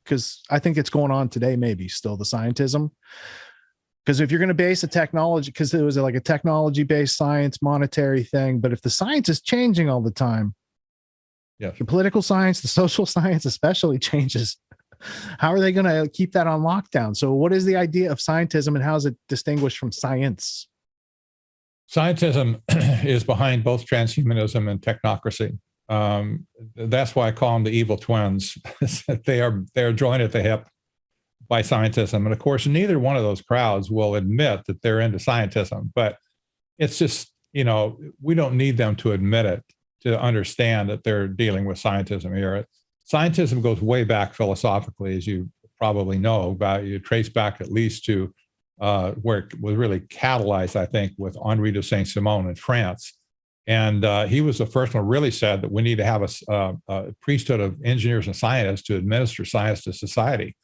because I think it's going on today. Maybe still the scientism. Because if you're going to base a technology, because it was like a technology-based science, monetary thing, but if the science is changing all the time. Yes. The political science, the social science especially changes. How are they going to keep that on lockdown? So what is the idea of scientism and how is it distinguished from science? Scientism is behind both transhumanism and technocracy. That's why I call them the evil twins. They are joined at the hip by scientism. And of course, neither one of those crowds will admit that they're into scientism, but it's just, we don't need them to admit it to understand that they're dealing with scientism here. Scientism goes way back philosophically, as you probably know. You trace back at least to where it was really catalyzed, I think, with Henri de Saint-Simon in France. And he was the first one who really said that we need to have a priesthood of engineers and scientists to administer science to society.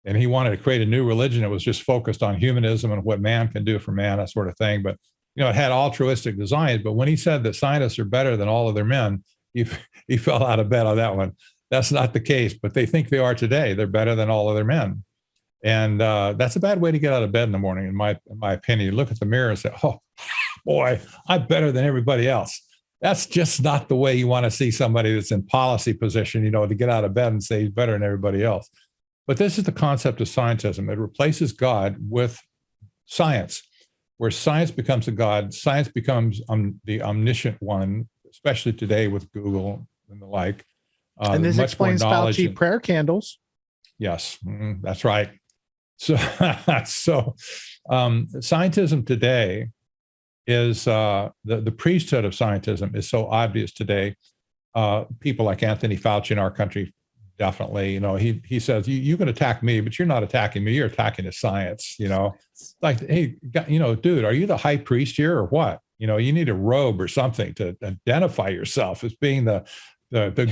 And he wanted to create a new religion that was just focused on humanism and what man can do for man, that sort of thing. But it had altruistic designs, but when he said that scientists are better than all other men, he fell out of bed on that one. That's not the case, but they think they are today. They're better than all other men. And that's a bad way to get out of bed in the morning, in my opinion. You look at the mirror and say, oh, boy, I'm better than everybody else. That's just not the way you want to see somebody that's in policy position, to get out of bed and say he's better than everybody else. But this is the concept of scientism. It replaces God with science, where science becomes a God. Science becomes the omniscient one, especially today with Google and the like. And this explains Fauci prayer candles. Yes, that's right. So scientism today is the priesthood of scientism is so obvious today. People like Anthony Fauci in our country, definitely, he says, you can attack me, but you're not attacking me. You're attacking the science, like, hey, dude, are you the high priest here or what? You need a robe or something to identify yourself as being the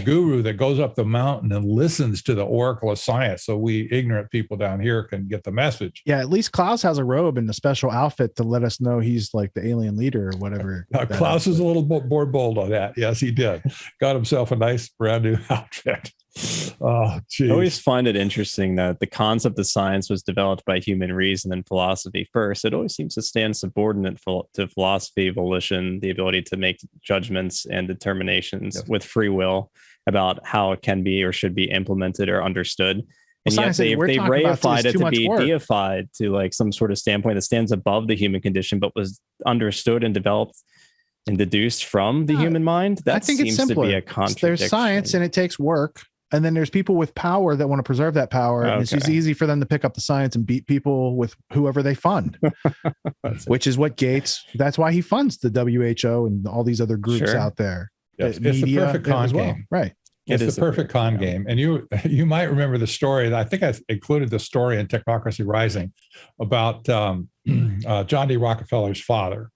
guru that goes up the mountain and listens to the oracle of science, so we ignorant people down here can get the message. Yeah, at least Klaus has a robe and a special outfit to let us know he's like the alien leader or whatever. Klaus is a little more bold on that. Yes, he did. Got himself a nice brand new outfit. Oh, geez. I always find it interesting that the concept of science was developed by human reason and philosophy first. It always seems to stand subordinate to philosophy, volition, the ability to make judgments and determinations with free will about how it can be or should be implemented or understood. And yet they reified it to be deified to like some sort of standpoint that stands above the human condition, but was understood and developed and deduced from the human mind. That seems to be a contradiction. There's science and it takes work. And then there's people with power that want to preserve that power. Okay. And it's just easy for them to pick up the science and beat people with whoever they fund, which is what Gates, that's why he funds the WHO and all these other groups out there. Yes. It's the perfect con game. Right. It's the perfect con game. And you might remember the story. I think I included the story in Technocracy Rising about John D. Rockefeller's father,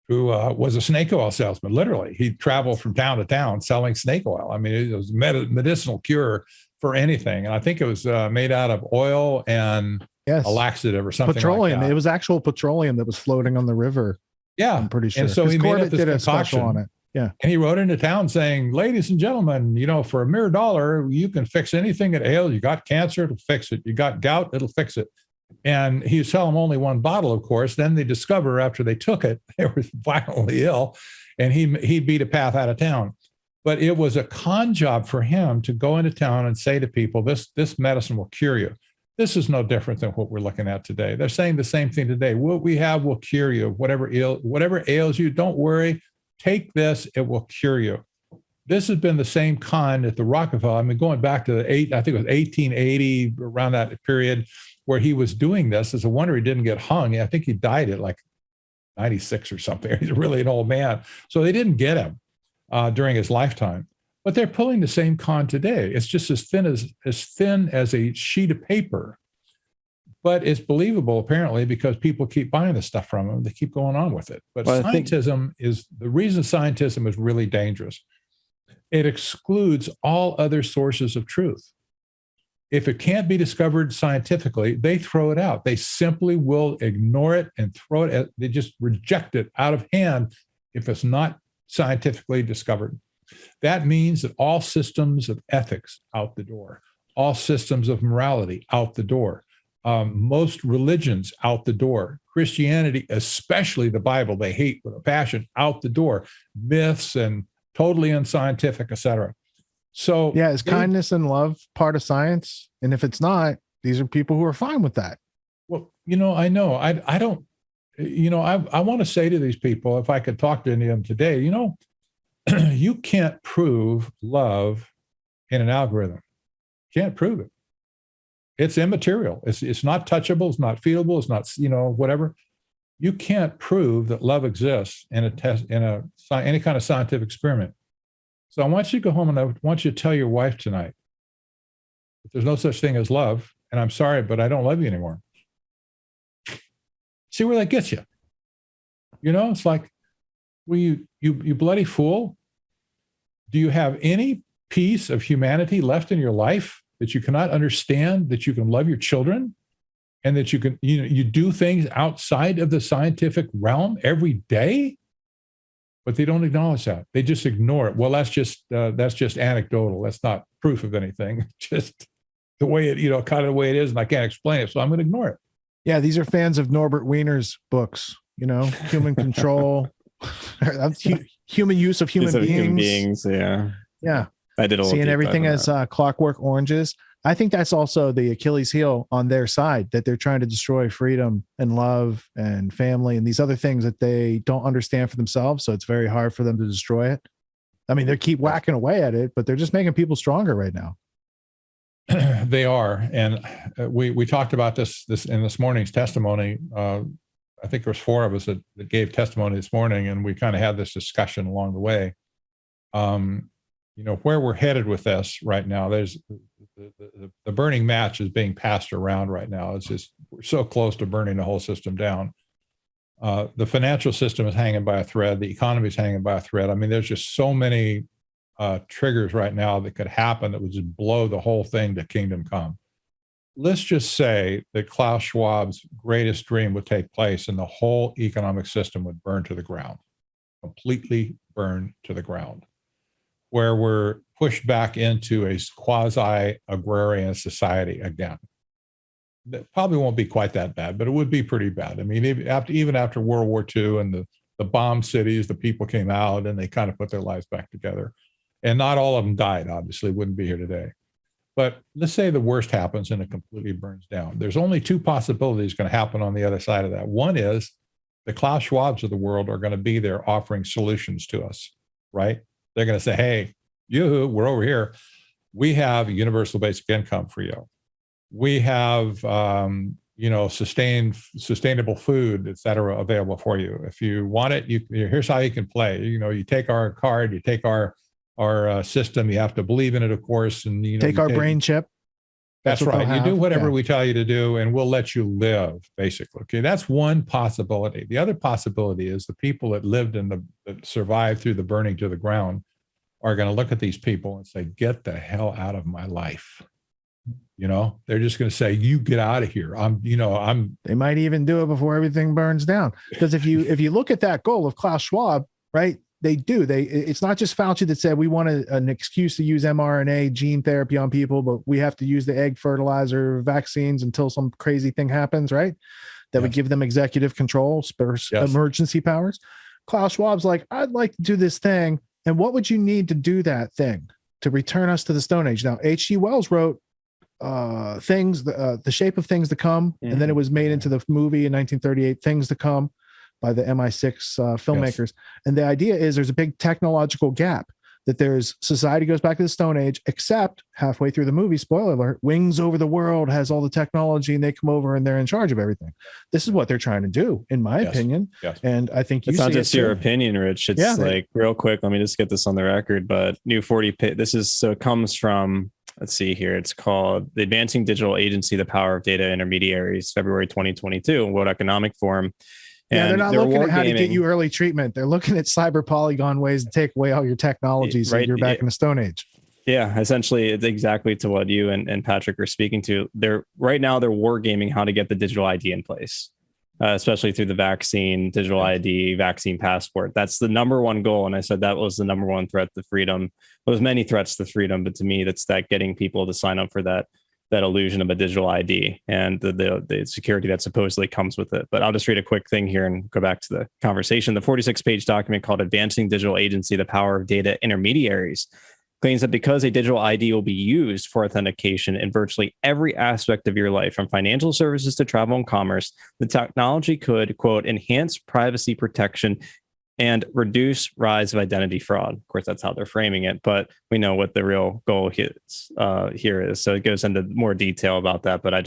who was a snake oil salesman. Literally, he traveled from town to town selling snake oil. I mean, it was medicinal cure for anything. And I think it was made out of oil and a laxative or something. Petroleum. Like that. It was actual petroleum that was floating on the river. Yeah, I'm pretty sure. And so he made up this did a special on it. Yeah, and he rode into town saying, "Ladies and gentlemen, for a mere $1, you can fix anything that ails. You got cancer, it'll fix it. You got gout, it'll fix it." And he would sell them only one bottle, of course. Then they discover after they took it, they were violently ill, and he beat a path out of town. But it was a con job for him to go into town and say to people, this medicine will cure you. This is no different than what we're looking at today. They're saying the same thing today. What we have will cure you. Whatever ails you, don't worry. Take this, it will cure you. This has been the same con at the Rockefeller. I mean, going back to I think it was 1880, around that period, where he was doing this. It's a wonder he didn't get hung. I think he died at like 96 or something. He's really an old man. So they didn't get him during his lifetime. But they're pulling the same con today. It's just as thin as a sheet of paper. But it's believable, apparently, because people keep buying this stuff from them. They keep going on with it. But scientism is the reason scientism is really dangerous. It excludes all other sources of truth. If it can't be discovered scientifically, they throw it out. They simply will ignore it and throw it. They just reject it out of hand if it's not scientifically discovered. That means that all systems of ethics out the door, all systems of morality out the door, most religions out the door, Christianity, especially the Bible, they hate with a passion, out the door, myths and totally unscientific, etc. So yeah, is kindness and love part of science? And if it's not, these are people who are fine with that. Well, I know. I don't, I want to say to these people, if I could talk to any of them today, you can't prove love in an algorithm. Can't prove it. It's immaterial. It's not touchable. It's not feelable. It's not, whatever. You can't prove that love exists in a test, any kind of scientific experiment. So I want you to go home and I want you to tell your wife tonight that there's no such thing as love. And I'm sorry, but I don't love you anymore. See where that gets you. It's like, well, you bloody fool. Do you have any piece of humanity left in your life that you cannot understand, that you can love your children and that you can, you do things outside of the scientific realm every day? but they don't acknowledge that. They just ignore it. Well, that's just anecdotal. That's not proof of anything. Just the way it, kind of the way it is, and I can't explain it, so I'm going to ignore it. Yeah, these are fans of Norbert Wiener's books. Human control, human use of human beings. Human beings, yeah. Yeah. I did a seeing everything as clockwork oranges. I think that's also the Achilles heel on their side, that they're trying to destroy freedom and love and family and these other things that they don't understand for themselves. So it's very hard for them to destroy it. I mean, they keep whacking away at it, but they're just making people stronger right now. They are. And we talked about this in this morning's testimony. I think there was 4 of us that gave testimony this morning, and we kind of had this discussion along the way. Where we're headed with this right now, there's the burning match is being passed around right now. It's just, we're so close to burning the whole system down. The financial system is hanging by a thread. The economy is hanging by a thread. I mean, there's just so many triggers right now that could happen that would just blow the whole thing to kingdom come. Let's just say that Klaus Schwab's greatest dream would take place and the whole economic system would burn to the ground, completely burn to the ground, where we're pushed back into a quasi-agrarian society again. That probably won't be quite that bad, but it would be pretty bad. I mean, even after World War II and the bombed cities, the people came out and they kind of put their lives back together. And not all of them died, obviously, wouldn't be here today. But let's say the worst happens and it completely burns down. There's only 2 possibilities going to happen on the other side of that. One is the Klaus Schwabs of the world are going to be there offering solutions to us, right? They're going to say, hey, yoo-hoo, we're over here. We have universal basic income for you. We have, sustainable food, et cetera, available for you. If you want it, here's how you can play. You take our card, you take our system. You have to believe in it, of course, and take our brain chip. That's right. You do whatever we tell you to do, and we'll let you live. Basically, okay. That's one possibility. The other possibility is the people that lived that survived through the burning to the ground are going to look at these people and say, "Get the hell out of my life." They're just going to say, "You get out of here." They might even do it before everything burns down. Because if you look at that goal of Klaus Schwab, right? It's not just Fauci that said we want an excuse to use mRNA gene therapy on people, but we have to use the egg fertilizer vaccines until some crazy thing happens, right? That would give them executive control, emergency powers. Klaus Schwab's like, I'd like to do this thing. And what would you need to do that thing to return us to the Stone Age? Now, H.G. Wells wrote The Shape of Things to Come, and then it was made into the movie in 1938, Things to Come, by the MI6 filmmakers. Yes. And the idea is there's a big technological gap, that there's society goes back to the Stone Age, except halfway through the movie, spoiler alert, Wings Over the World has all the technology and they come over and they're in charge of everything. This is what they're trying to do, in my opinion. Yes. And I think it's not just your opinion, Rich. It's real quick, let me just get this on the record, but New 40, it comes from, let's see here. It's called The Advancing Digital Agency, The Power of Data Intermediaries, February 2022, World Economic Forum. Yeah, they're not looking at how to get you early treatment. They're looking at cyber polygon ways to take away all your technology so you're back in the Stone Age. Yeah, essentially, it's exactly to what you and Patrick are speaking to. Right now they're wargaming how to get the digital ID in place, especially through the vaccine, digital ID, vaccine passport. That's the number one goal. And I said that was the number one threat to freedom. There's many threats to freedom, but to me, that's that getting people to sign up for that illusion of a digital ID and the security that supposedly comes with it. But I'll just read a quick thing here and go back to the conversation. The 46-page document called Advancing Digital Agency, The Power of Data Intermediaries claims that because a digital ID will be used for authentication in virtually every aspect of your life, from financial services to travel and commerce, the technology could, quote, enhance privacy protection and reduce rise of identity fraud. Of course, that's how they're framing it, but we know what the real goal here is. So it goes into more detail about that, but I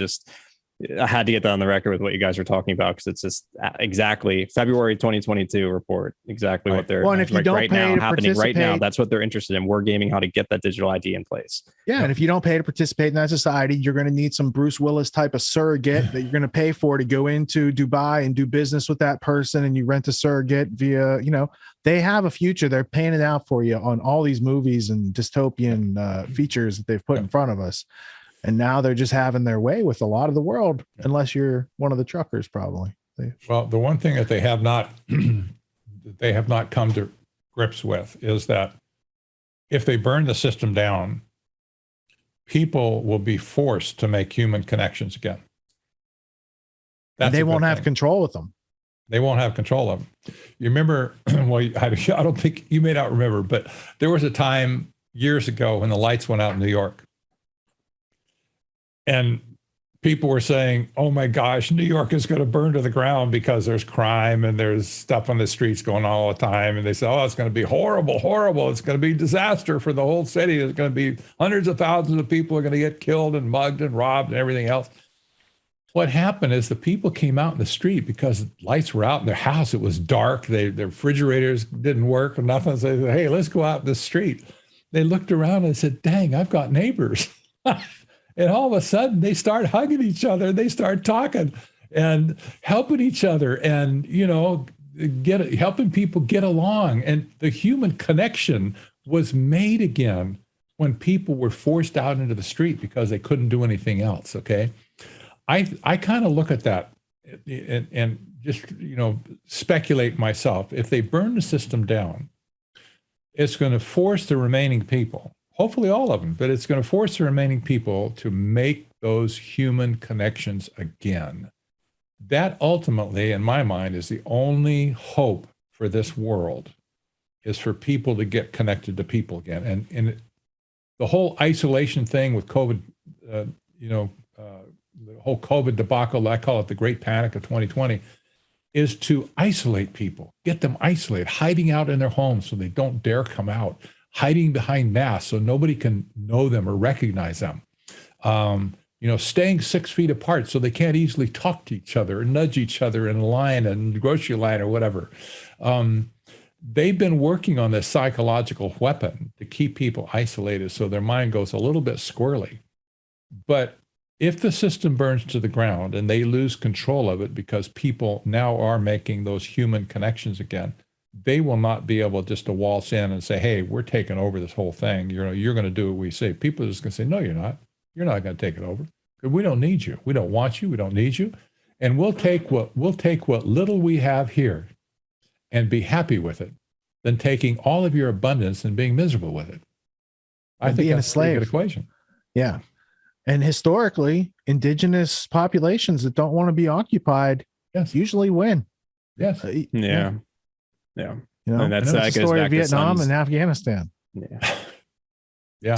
had to get that on the record with what you guys are talking about, because it's just exactly February 2022 report, exactly what they're and if you don't pay to happening right now. That's what they're interested in. Wargaming how to get that digital ID in place. Yeah, and if you don't pay to participate in that society, you're going to need some Bruce Willis type of surrogate that you're going to pay for to go into Dubai and do business with that person, and you rent a surrogate via, they have a future. They're paying it out for you on all these movies and dystopian features that they've put in front of us. And now they're just having their way with a lot of the world, unless you're one of the truckers, probably. Well, the one thing that they have not come to grips with is that if they burn the system down, people will be forced to make human connections again. And they won't have control with them. They won't have control of them. You remember, well, I don't think, you may not remember, but there was a time years ago when the lights went out in New York. And people were saying, oh my gosh, New York is going to burn to the ground because there's crime and there's stuff on the streets going on all the time. And they said, oh, it's going to be horrible, horrible. It's going to be disaster for the whole city. There's going to be hundreds of thousands of people are going to get killed and mugged and robbed and everything else. What happened is the people came out in the street because lights were out in their house. It was dark. Their refrigerators didn't work or nothing. So they said, hey, let's go out in the street. They looked around and said, dang, I've got neighbors. And all of a sudden they start hugging each other. They start talking and helping each other and, you know, helping people get along. And the human connection was made again when people were forced out into the street because they couldn't do anything else. Okay. I kind of look at that and just, you know, speculate myself. If they burn the system down, it's going to force the remaining people, hopefully all of them, but it's going to force the remaining people to make those human connections again. That ultimately, in my mind, is the only hope for this world, is for people to get connected to people again. And the whole isolation thing with COVID, the whole COVID debacle, I call it the Great Panic of 2020, is to isolate people, get them isolated, hiding out in their homes so they don't dare come out, hiding behind masks so nobody can know them or recognize them, staying 6 feet apart so they can't easily talk to each other or nudge each other in a line and grocery line or whatever. They've been working on this psychological weapon to keep people isolated so their mind goes a little bit squirrely. But if the system burns to the ground and they lose control of it because people now are making those human connections again, they will not be able just to waltz in and say, hey, we're taking over this whole thing. You're going to do what we say. People are just going to say, no, you're not. You're not going to take it over. We don't need you. We don't want you. We don't need you. And we'll take what little we have here and be happy with it than taking all of your abundance and being miserable with it. I think that's a pretty good equation. Yeah. And historically, indigenous populations that don't want to be occupied usually win. Yes. Yeah. You know, and that's the story of Vietnam and Afghanistan. Yeah. Yeah.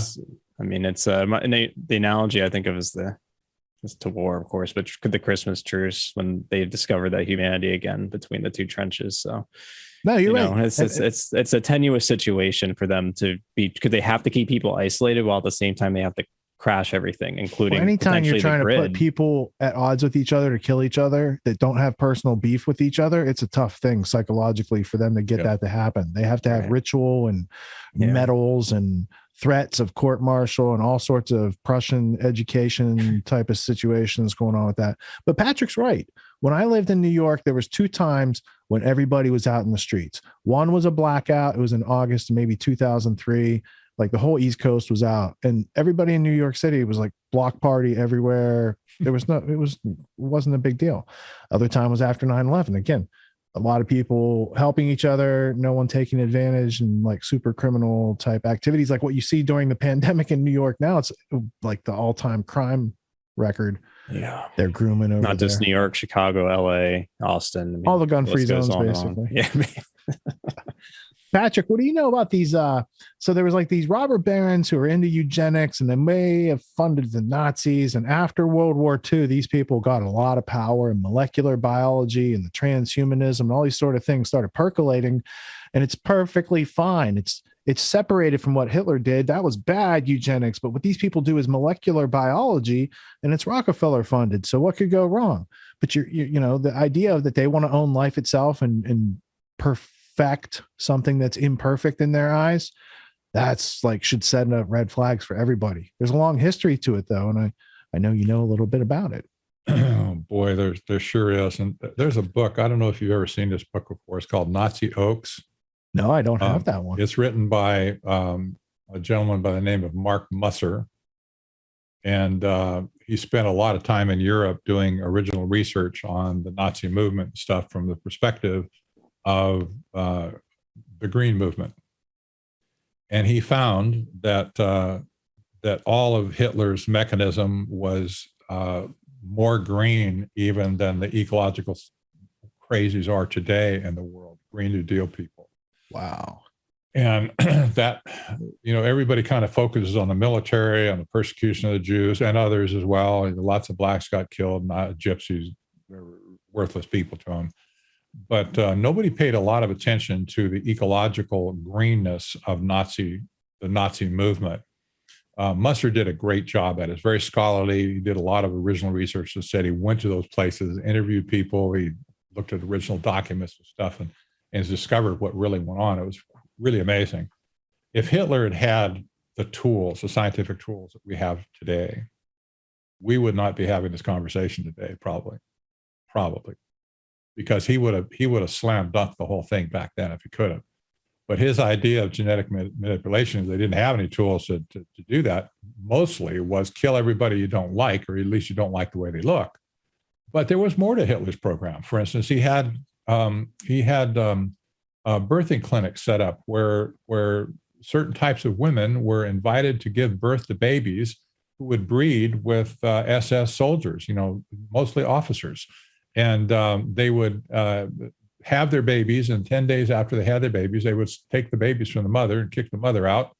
I mean, it's the analogy I think of is just to war, of course, but the Christmas truce when they discovered that humanity again between the two trenches. So no, you're right. It's a tenuous situation for them to be, because they have to keep people isolated while at the same time they have to crash everything, including anytime you're trying to put people at odds with each other to kill each other that don't have personal beef with each other, it's a tough thing psychologically for them to get that to happen. They have to have ritual and medals and threats of court martial and all sorts of Prussian education type of situations going on with that. But Patrick's right. When I lived in New York, there was 2 times when everybody was out in the streets. One was a blackout. It was in August, maybe 2003. Like the whole East Coast was out and everybody in New York City was like block party everywhere. There was it wasn't a big deal. Other time was after 9/11. Again, a lot of people helping each other, no one taking advantage and like super criminal type activities. Like what you see during the pandemic in New York now, it's like the all-time crime record. Yeah. They're grooming over not just there. New York, Chicago, LA, Austin. I mean, all the gun-free zones, basically. Yeah. Patrick, what do you know about these? So there was like these robber barons who were into eugenics and they may have funded the Nazis. And after World War II, these people got a lot of power in molecular biology and the transhumanism and all these sort of things started percolating. And it's perfectly fine. It's separated from what Hitler did. That was bad eugenics. But what these people do is molecular biology and it's Rockefeller funded. So what could go wrong? But you know, the idea of that they want to own life itself and perfect something that's imperfect in their eyes, that's like should set up red flags for everybody. There's a long history to it though, and I know you know a little bit about it. Oh boy, there sure is. And there's a book, I don't know if you've ever seen this book before. It's called Nazi Oaks. No, I don't have that one. It's written by a gentleman by the name of Mark Musser. And he spent a lot of time in Europe doing original research on the Nazi movement stuff from the perspective of the Green Movement. And he found that that all of Hitler's mechanism was more green even than the ecological crazies are today in the world, Green New Deal people. Wow. And that, everybody kind of focuses on the military, on the persecution of the Jews and others as well. Lots of blacks got killed, not gypsies, they were worthless people to them. But nobody paid a lot of attention to the ecological greenness of the Nazi movement. Musser did a great job at it. It's very scholarly. He did a lot of original research that said he went to those places, interviewed people. He looked at original documents and stuff and has discovered what really went on. It was really amazing. If Hitler had had the tools, the scientific tools that we have today, we would not be having this conversation today, probably, because he would have slam dunked the whole thing back then if he could have. But his idea of genetic manipulation is they didn't have any tools to do that. Mostly was kill everybody you don't like, or at least you don't like the way they look. But there was more to Hitler's program. For instance, he had birthing clinics set up where certain types of women were invited to give birth to babies who would breed with SS soldiers, mostly officers. And they would have their babies, and 10 days after they had their babies, they would take the babies from the mother and kick the mother out.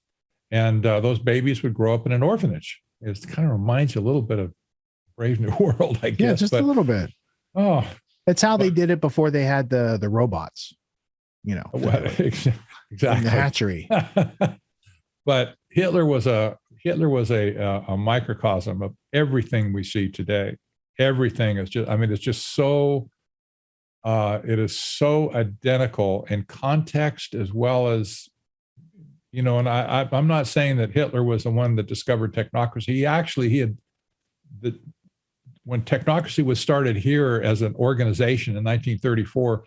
And those babies would grow up in an orphanage. It kind of reminds you a little bit of Brave New World, I guess. Yeah, just a little bit. Oh, that's how they did it before they had the robots, exactly. In the hatchery. But Hitler was a microcosm of everything we see today. Everything is just, it's just so, it is so identical in context as well as, and I'm not saying that Hitler was the one that discovered technocracy. When Technocracy was started here as an organization in 1934,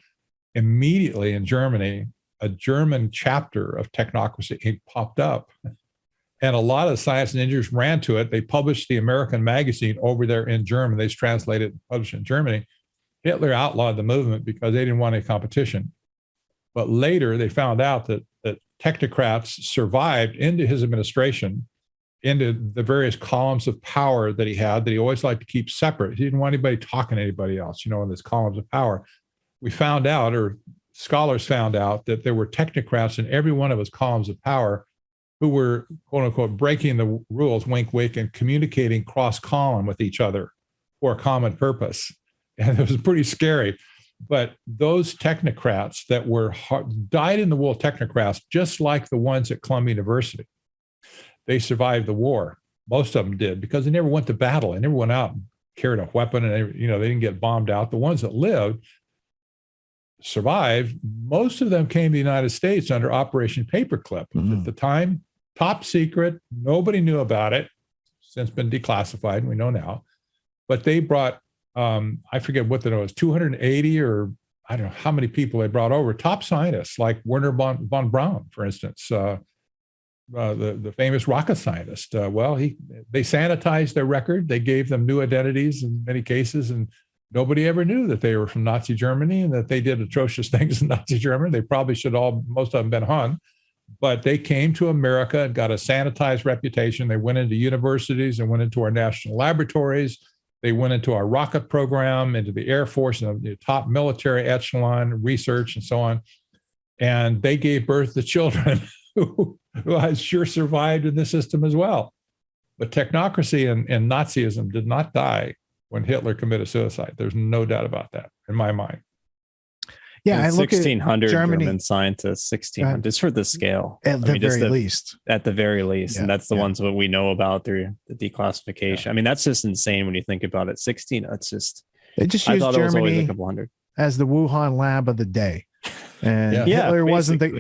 immediately in Germany, a German chapter of Technocracy popped up. And a lot of science and engineers ran to it. They published the American magazine over there in German. They translated and published it in Germany. Hitler outlawed the movement because they didn't want any competition. But later they found out that technocrats survived into his administration, into the various columns of power that he had, that he always liked to keep separate. He didn't want anybody talking to anybody else, in these columns of power. We found out, or scholars found out, that there were technocrats in every one of his columns of power who were, quote unquote, breaking the rules, wink, wink, and communicating cross-column with each other for a common purpose. And it was pretty scary. But those technocrats that were dyed-in-the-wool technocrats, just like the ones at Columbia University, they survived the war. Most of them did, because they never went to battle. They never went out and carried a weapon, and they didn't get bombed out. The ones that lived survived. Most of them came to the United States under Operation Paperclip. At the time, top secret. Nobody knew about it. Since been declassified, we know now. But they brought, I forget what the number was, 280 or I don't know how many people they brought over. Top scientists like Werner von Braun, for instance, the famous rocket scientist. They sanitized their record. They gave them new identities in many cases, and nobody ever knew that they were from Nazi Germany and that they did atrocious things in Nazi Germany. They probably most of them been hung, but they came to America and got a sanitized reputation. They went into universities and went into our national laboratories. They went into our rocket program, into the Air Force, and the top military echelon research and so on. And they gave birth to children who I sure survived in the system as well. But technocracy and Nazism did not die when Hitler committed suicide. There's no doubt about that in my mind. Yeah, I look at 1,600 Germany, German scientists, 1,600, just for the scale. At the very least. At the very least. Yeah, and that's the ones that we know about through the declassification. Yeah. That's just insane when you think about it. 16, that's just, They just I used thought it was always a Germany couple hundred. as the Wuhan lab of the day. And Hitler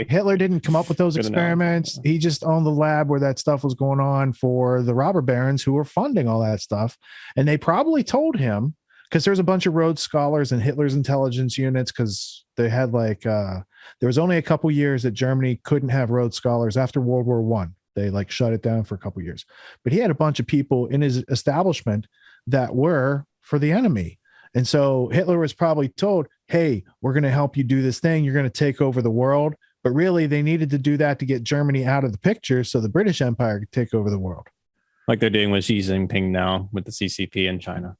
Hitler didn't come up with those experiments. He just owned the lab where that stuff was going on for the robber barons who were funding all that stuff. And they probably told him, because there's a bunch of Rhodes Scholars in Hitler's intelligence units, because they had there was only a couple years that Germany couldn't have Rhodes Scholars after World War One. They shut it down for a couple years. But he had a bunch of people in his establishment that were for the enemy. And so Hitler was probably told, hey, we're going to help you do this thing. You're going to take over the world. But really, they needed to do that to get Germany out of the picture so the British Empire could take over the world. Like they're doing with Xi Jinping now with the CCP in China,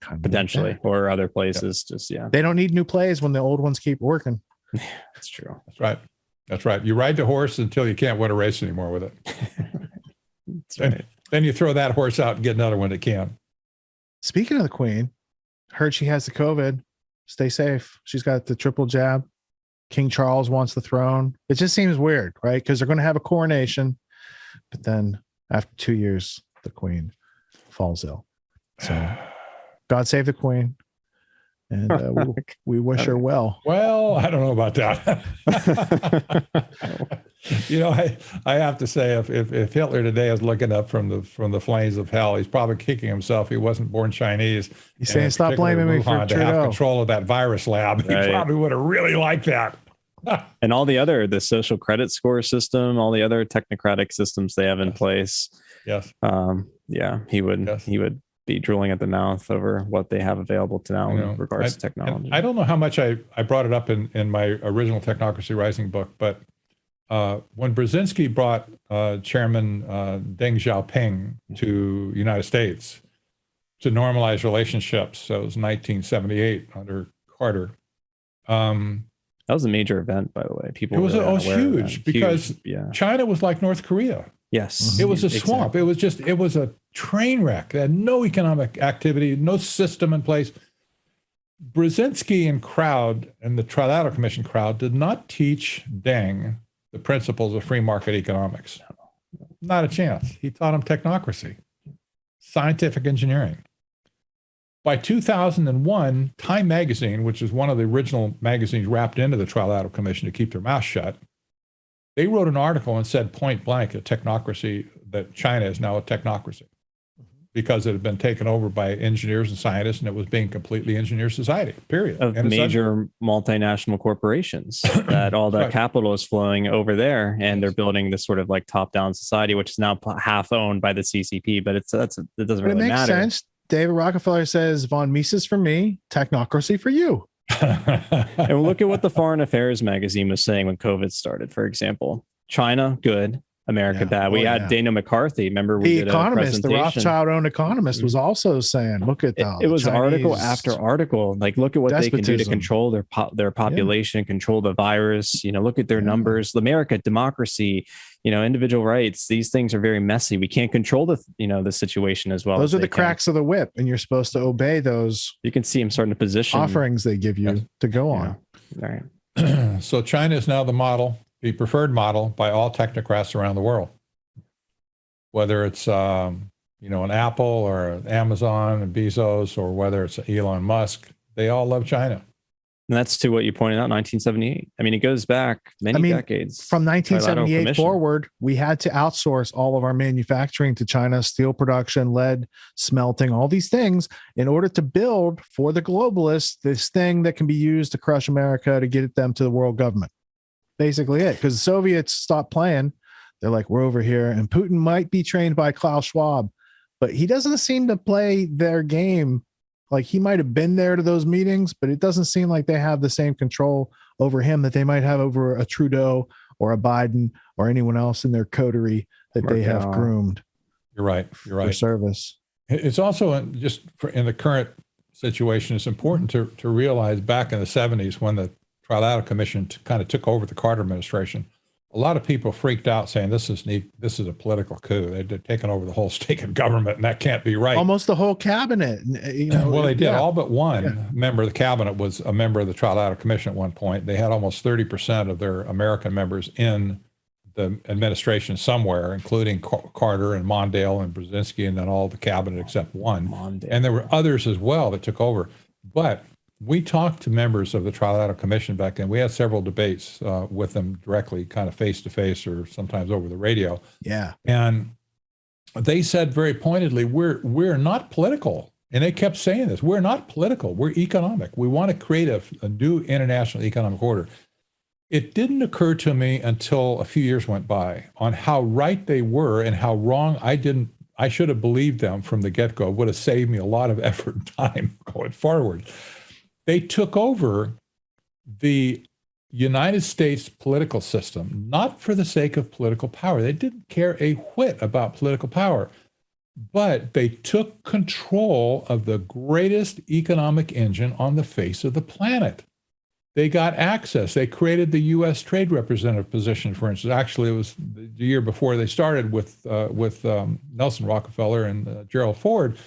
Kind of potentially, like that. or other places. Just, yeah, They don't need new plays when the old ones keep working. that's true. That's right. That's right. You ride the horse until you can't win a race anymore with it. That's right. Then you throw that horse out and get another one that can. Speaking of the Queen, heard she has the COVID. Stay safe. She's got the triple jab. King Charles wants the throne. It just seems weird, right? Because they're going to have a coronation, but then after 2 years, the Queen falls ill. So God save the Queen. And we wish her well. Well, I don't know about that. I have to say, if Hitler today is looking up from the flames of hell, he's probably kicking himself. He wasn't born Chinese. He's saying, "Stop blaming me for Wuhan to have Trudeau." control of that virus lab. Right. He probably would have really liked that. And all the social credit score system, all the other technocratic systems they have in place. Yes. He would be drooling at the mouth over what they have available to now in regards to technology. I don't know how much I brought it up in my original Technocracy Rising book, but when Brzezinski brought Chairman Deng Xiaoping to the United States to normalize relationships, so it was 1978 under Carter. That was a major event, by the way. People it was really huge because China was like North Korea. Yes. It was a swamp. It was a train wreck. They had no economic activity, no system in place. Brzezinski and crowd and the Trilateral Commission crowd did not teach Deng the principles of free market economics. Not a chance. He taught him technocracy, scientific engineering. By 2001, Time magazine, which is one of the original magazines wrapped into the Trilateral Commission to keep their mouth shut, they wrote an article and said point blank that China is now a technocracy because it had been taken over by engineers and scientists and it was being completely engineer society, period. Of major multinational corporations that all that capital is flowing over there and they're building this sort of like top-down society, which is now half owned by the CCP, but it doesn't really matter. It makes sense. David Rockefeller says, von Mises for me, technocracy for you. And look at what the Foreign Affairs magazine was saying when COVID started, for example. China, good. America, bad. We had Dana McCarthy. Remember, we did Economist, the Rothschild-owned Economist, was also saying, "Look at that." It was Chinese article after article. Like, look at what they can do to control their population, control the virus. Look at their numbers. America, democracy. Individual rights. These things are very messy. We can't control the situation as well. Those are the cracks of the whip, and you're supposed to obey those. You can see them starting to position offerings they give you to go on. All right. So China is now the model. The preferred model by all technocrats around the world, whether it's an Apple or an Amazon and Bezos, or whether it's Elon Musk, they all love China. And that's to what you pointed out, 1978. I mean, it goes back many decades. From 1978 forward, we had to outsource all of our manufacturing to China, steel production, lead smelting, all these things in order to build for the globalists this thing that can be used to crush America to get them to the world government. Basically it, because the Soviets stopped playing. They're like, we're over here, and Putin might be trained by Klaus Schwab, but he doesn't seem to play their game. Like, he might have been there to those meetings, but it doesn't seem like they have the same control over him that they might have over a Trudeau or a Biden or anyone else in their coterie that they have groomed. You're right. For service. It's also in the current situation, it's important to realize back in the 70s when the Trilateral Commission kind of took over the Carter administration, a lot of people freaked out saying this is a political coup. They'd taken over the whole stake of government, and that can't be right. Almost the whole cabinet. Well, they did. All but one member of the cabinet was a member of the Trilateral Commission at one point. They had almost 30% of their American members in the administration somewhere, including Carter and Mondale and Brzezinski, and then all the cabinet except one. And there were others as well that took over. But we talked to members of the Trilateral Commission back then. We had several debates with them directly, kind of face to face or sometimes over the radio. Yeah. And they said very pointedly, we're not political. And they kept saying this, we're not political, we're economic. We want to create a new international economic order. It didn't occur to me until a few years went by on how right they were and how wrong I should have believed them from the get-go. It would have saved me a lot of effort and time going forward. They took over the United States political system, not for the sake of political power. They didn't care a whit about political power, but they took control of the greatest economic engine on the face of the planet. They got access. They created the U.S. trade representative position, for instance. Actually, it was the year before they started with Nelson Rockefeller and Gerald Ford.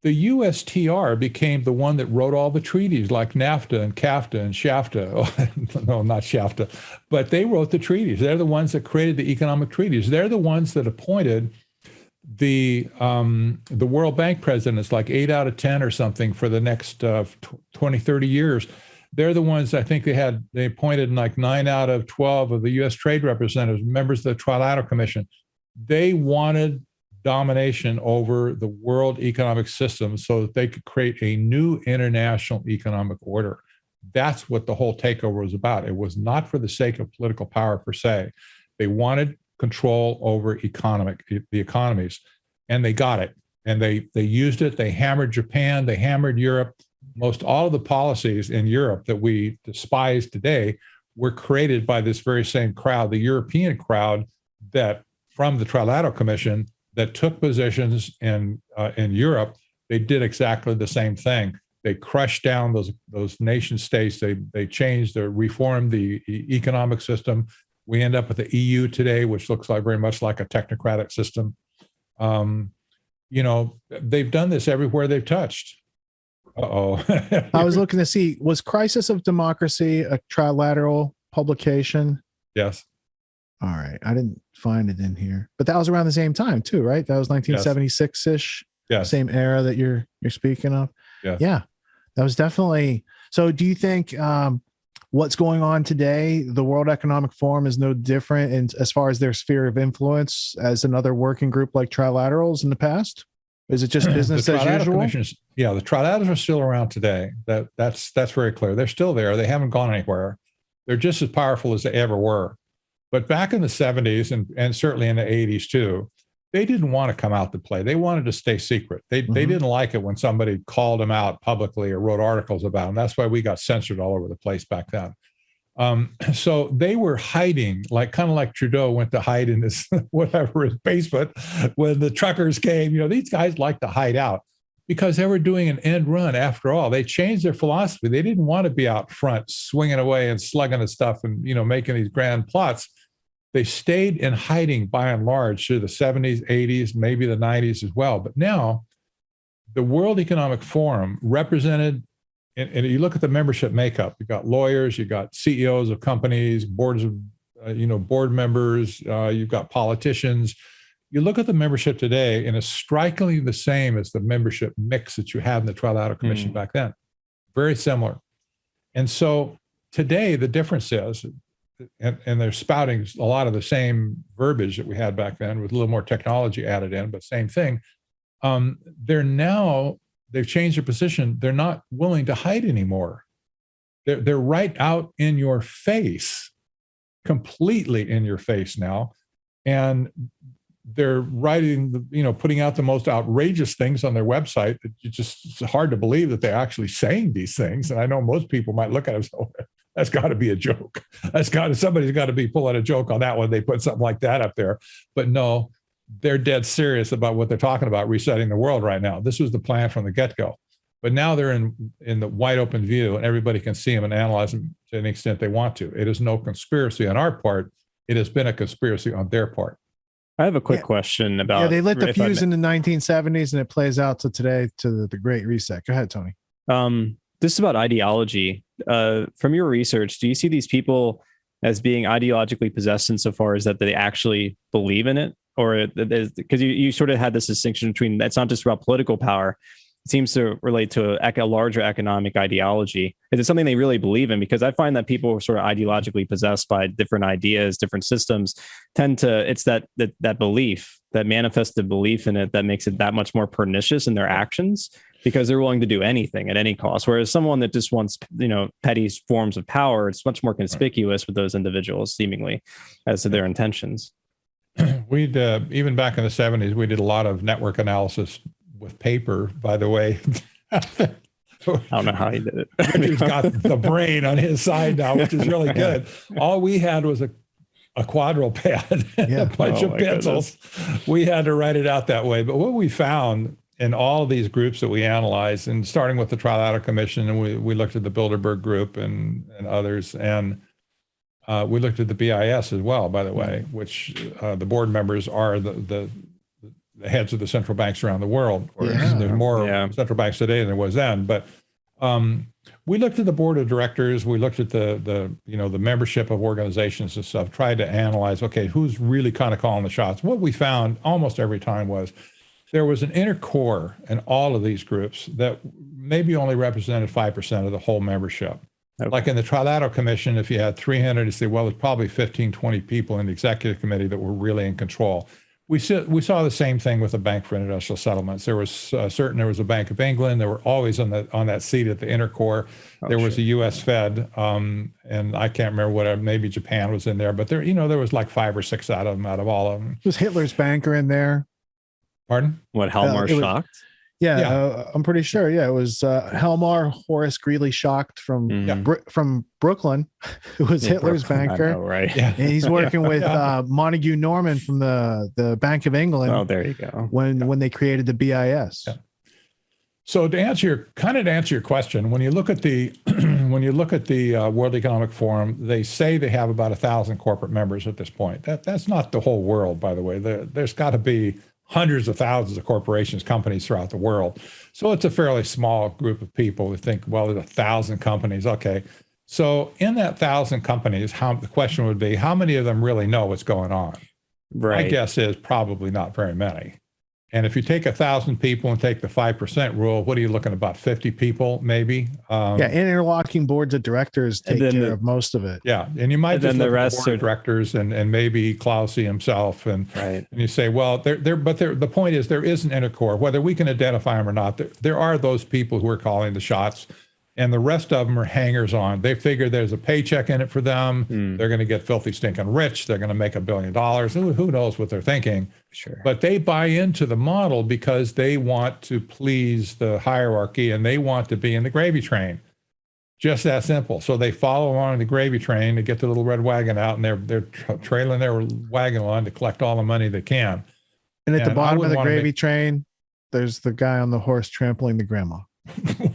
The USTR became the one that wrote all the treaties like NAFTA and CAFTA and SHAFTA. Oh, no, not SHAFTA, but they wrote the treaties. They're the ones that created the economic treaties. They're the ones that appointed the World Bank presidents, like 8 out of 10 or something for the next 20, 30 years. They're the ones, I think they appointed like 9 out of 12 of the U.S. trade representatives, members of the Trilateral Commission. They wanted domination over the world economic system so that they could create a new international economic order. That's what the whole takeover was about. It was not for the sake of political power per se. They wanted control over the economies, and they got it. And they used it. They hammered Japan. They hammered Europe. Most all of the policies in Europe that we despise today were created by this very same crowd, the European crowd that from the Trilateral Commission that took positions in Europe. They did exactly the same thing. They crushed down those nation states. They changed, they reformed the economic system. We end up with the EU today, which looks like very much like a technocratic system. They've done this everywhere they've touched. Uh-oh. I was looking to see, was Crisis of Democracy a trilateral publication? Yes. All right. I didn't find it in here, but that was around the same time too, right? That was 1976-ish. Yes. Same era that you're speaking of. Yes. Yeah. That was definitely. So do you think what's going on today, the World Economic Forum is no different in as far as their sphere of influence as another working group like trilaterals in the past? Is it just business as usual? Yeah, the trilaterals are still around today. That's very clear. They're still there. They haven't gone anywhere. They're just as powerful as they ever were. But back in the 70s and certainly in the 80s too, they didn't want to come out to play. They wanted to stay secret. They didn't like it when somebody called them out publicly or wrote articles about them. That's why we got censored all over the place back then. So they were hiding, kind of like Trudeau went to hide in his his basement when the truckers came. These guys like to hide out because they were doing an end run. After all, they changed their philosophy. They didn't want to be out front swinging away and slugging the stuff and making these grand plots. They stayed in hiding by and large through the 70s, 80s, maybe the 90s as well. But now the World Economic Forum represented, and you look at the membership makeup, you've got lawyers, you've got CEOs of companies, boards of, board members, you've got politicians. You look at the membership today, and it's strikingly the same as the membership mix that you had in the Trilateral Commission back then. Very similar. And so today, the difference is, and they're spouting a lot of the same verbiage that we had back then with a little more technology added in, but same thing. They've changed their position. They're not willing to hide anymore. They're right out in your face, completely in your face now. And they're putting out the most outrageous things on their website. It's hard to believe that they're actually saying these things. And I know most people might look at it and say, oh, that's got to be a joke. Somebody's got to be pulling a joke on that one. They put something like that up there. But no, they're dead serious about what they're talking about, resetting the world right now. This was the plan from the get-go. But now they're in the wide open view, and everybody can see them and analyze them to an extent they want to. It is no conspiracy on our part. It has been a conspiracy on their part. I have a quick question about... Yeah, they lit the fuse in the 1970s, and it plays out to today, to the Great Reset. Go ahead, Tony. This is about ideology. From your research, do you see these people as being ideologically possessed insofar as that they actually believe in it? Or because you sort of had this distinction between, that's not just about political power. It seems to relate to a larger economic ideology. Is it something they really believe in? Because I find that people who are sort of ideologically possessed by different ideas, different systems, it's that belief, that manifested belief in it, that makes it that much more pernicious in their actions, because they're willing to do anything at any cost. Whereas someone that just wants, petty forms of power, it's much more conspicuous with those individuals, seemingly, as to their intentions. We'd even back in the 70s, we did a lot of network analysis with paper, by the way. I don't know how he did it. Richard's got the brain on his side now, which is really good. All we had was a quadrille pad and a bunch of pencils. Goodness. We had to write it out that way. But what we found in all of these groups that we analyzed, and starting with the Trilateral Commission, and we looked at the Bilderberg Group and others, and we looked at the BIS as well, by the way, which the board members are the heads of the central banks around the world. There's more central banks today than there was then. But we looked at the board of directors. We looked at the membership of organizations and stuff, tried to analyze, okay, who's really kind of calling the shots. What we found almost every time was there was an inner core in all of these groups that maybe only represented 5% of the whole membership. Okay. Like in the Trilateral Commission, if you had 300, you say, well, there's probably 15, 20 people in the executive committee that were really in control. We saw the same thing with the Bank for International Settlements. There was there was a Bank of England. They were always on that seat at the inner core. There was a U.S. Fed, and I can't remember maybe Japan was in there, but there was like 5 or 6 out of all of them. Was Hitler's banker in there? Pardon? What, Hjalmar Schacht? I'm pretty sure. Yeah, it was Hjalmar Horace Greeley Schacht from Brooklyn, who was Hitler's banker. I know, right? Yeah. And he's working with Montague Norman from the Bank of England. Oh, there you go. When they created the BIS. Yeah. So to answer your question, when you look at the World Economic Forum, they say they have about 1,000 corporate members at this point. That's not the whole world, by the way. There's got to be hundreds of thousands of corporations, companies throughout the world. So it's a fairly small group of people who think, well, there's 1,000 companies. Okay. So in that 1,000 companies, the question would be, how many of them really know what's going on? Right. My guess is probably not very many. And if you take 1,000 people and take the 5% rule, what are you looking at, about 50 people, maybe? Interlocking boards of directors take care of most of it. Yeah, and you might just look the at rest the board of directors and maybe Clausey himself, and you say, well, the point is there is an inner core, whether we can identify them or not. There are those people who are calling the shots, and the rest of them are hangers on. They figure there's a paycheck in it for them. They're going to get filthy stinking rich. They're going to make $1 billion. Who knows what they're thinking? Sure. But they buy into the model because they want to please the hierarchy and they want to be in the gravy train. Just that simple. So they follow along the gravy train to get the little red wagon out, and they're trailing their wagon along to collect all the money they can. And at the bottom of the gravy train, there's the guy on the horse trampling the grandma.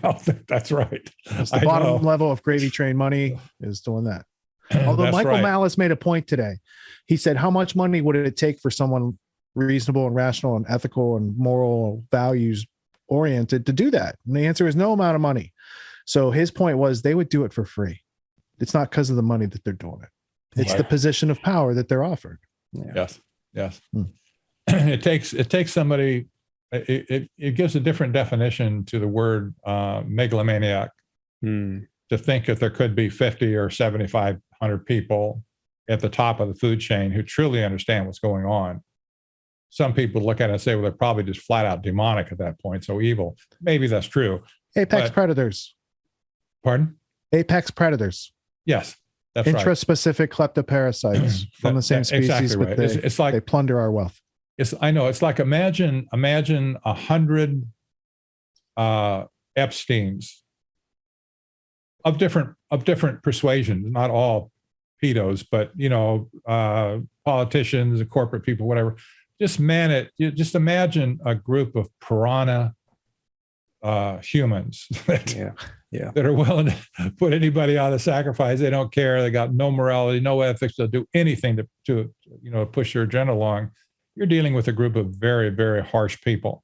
Well, that's right. That's the bottom level of gravy train money is doing that. Although Michael Malice made a point today. He said, how much money would it take for someone reasonable and rational and ethical and moral values oriented to do that? And the answer is no amount of money. So his point was they would do it for free. It's not because of the money that they're doing it. It's the position of power that they're offered. Yeah. Yes. It takes somebody. It gives a different definition to the word megalomaniac to think that there could be 50 or 7,500 people at the top of the food chain who truly understand what's going on. Some people look at it and say, well, they're probably just flat out demonic at that point, so evil. Maybe that's true. Apex predators. Pardon? Apex predators. Yes, that's right. Intraspecific kleptoparasites from the same species, exactly but right. It's like they plunder our wealth. I know. It's like imagine 100 Epsteins of different persuasions, not all pedos, but politicians and corporate people, whatever. Just imagine a group of piranha humans that are willing to put anybody on the sacrifice. They don't care. They got no morality, no ethics. They'll do anything to push their agenda along. You're dealing with a group of very, very harsh people.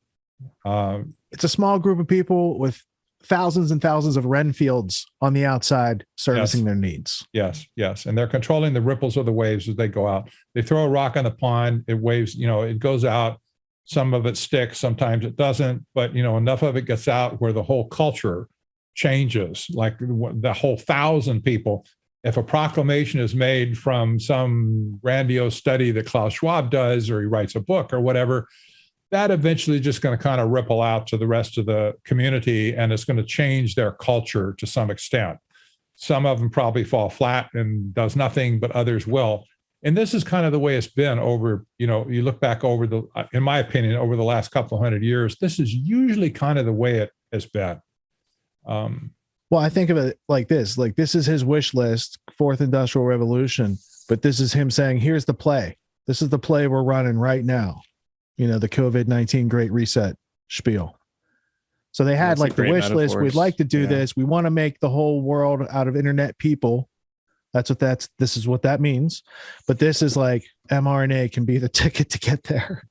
It's a small group of people with thousands and thousands of Renfields on the outside servicing their needs. Yes. And they're controlling the ripples of the waves as they go out. They throw a rock on the pond, it waves, it goes out. Some of it sticks, sometimes it doesn't, but enough of it gets out where the whole culture changes, like the whole 1,000 people. If a proclamation is made from some grandiose study that Klaus Schwab does, or he writes a book or whatever, that eventually just going to kind of ripple out to the rest of the community, and it's going to change their culture to some extent. Some of them probably fall flat and does nothing, but others will. And this is kind of the way it's been over, you look back over in my opinion, over the last couple of 100 years, this is usually kind of the way it has been. Well, I think of it like this: like this is his wish list, fourth industrial revolution, but this is him saying, "Here's the play. This is the play we're running right now." The COVID-19 Great Reset spiel. So they had like the wish list. We'd like to do this. We want to make the whole world out of internet people. This is what that means. But this is like mRNA can be the ticket to get there.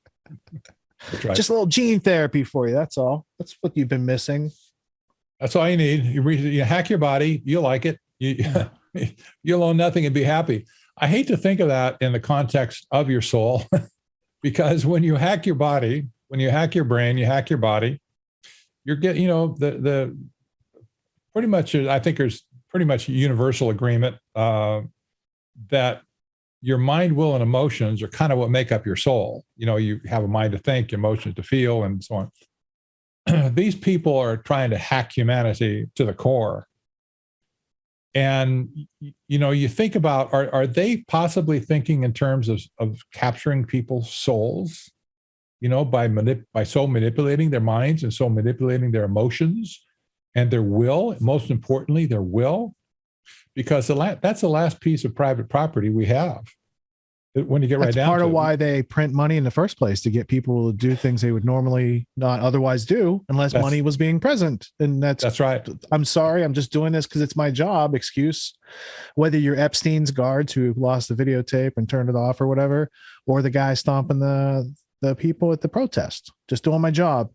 That's right. Just a little gene therapy for you. That's all. That's what you've been missing. That's all you need. You hack your body. You'll like it. You'll own nothing and be happy. I hate to think of that in the context of your soul, because when you hack your body, when you hack your brain, you hack your body, you're getting, the pretty much, I think there's pretty much universal agreement that your mind, will, and emotions are kind of what make up your soul. You have a mind to think, emotions to feel, and so on. These people are trying to hack humanity to the core. And, you think about, are they possibly thinking in terms of capturing people's souls, by so manipulating their minds and so manipulating their emotions and their will, most importantly, their will? Because that's the last piece of private property we have. When you get right down to it. That's part of why they print money in the first place, to get people to do things they would normally not otherwise do unless money was being present. And that's right. I'm sorry, I'm just doing this because it's my job excuse. Whether you're Epstein's guards who lost the videotape and turned it off or whatever, or the guy stomping the people at the protest, just doing my job.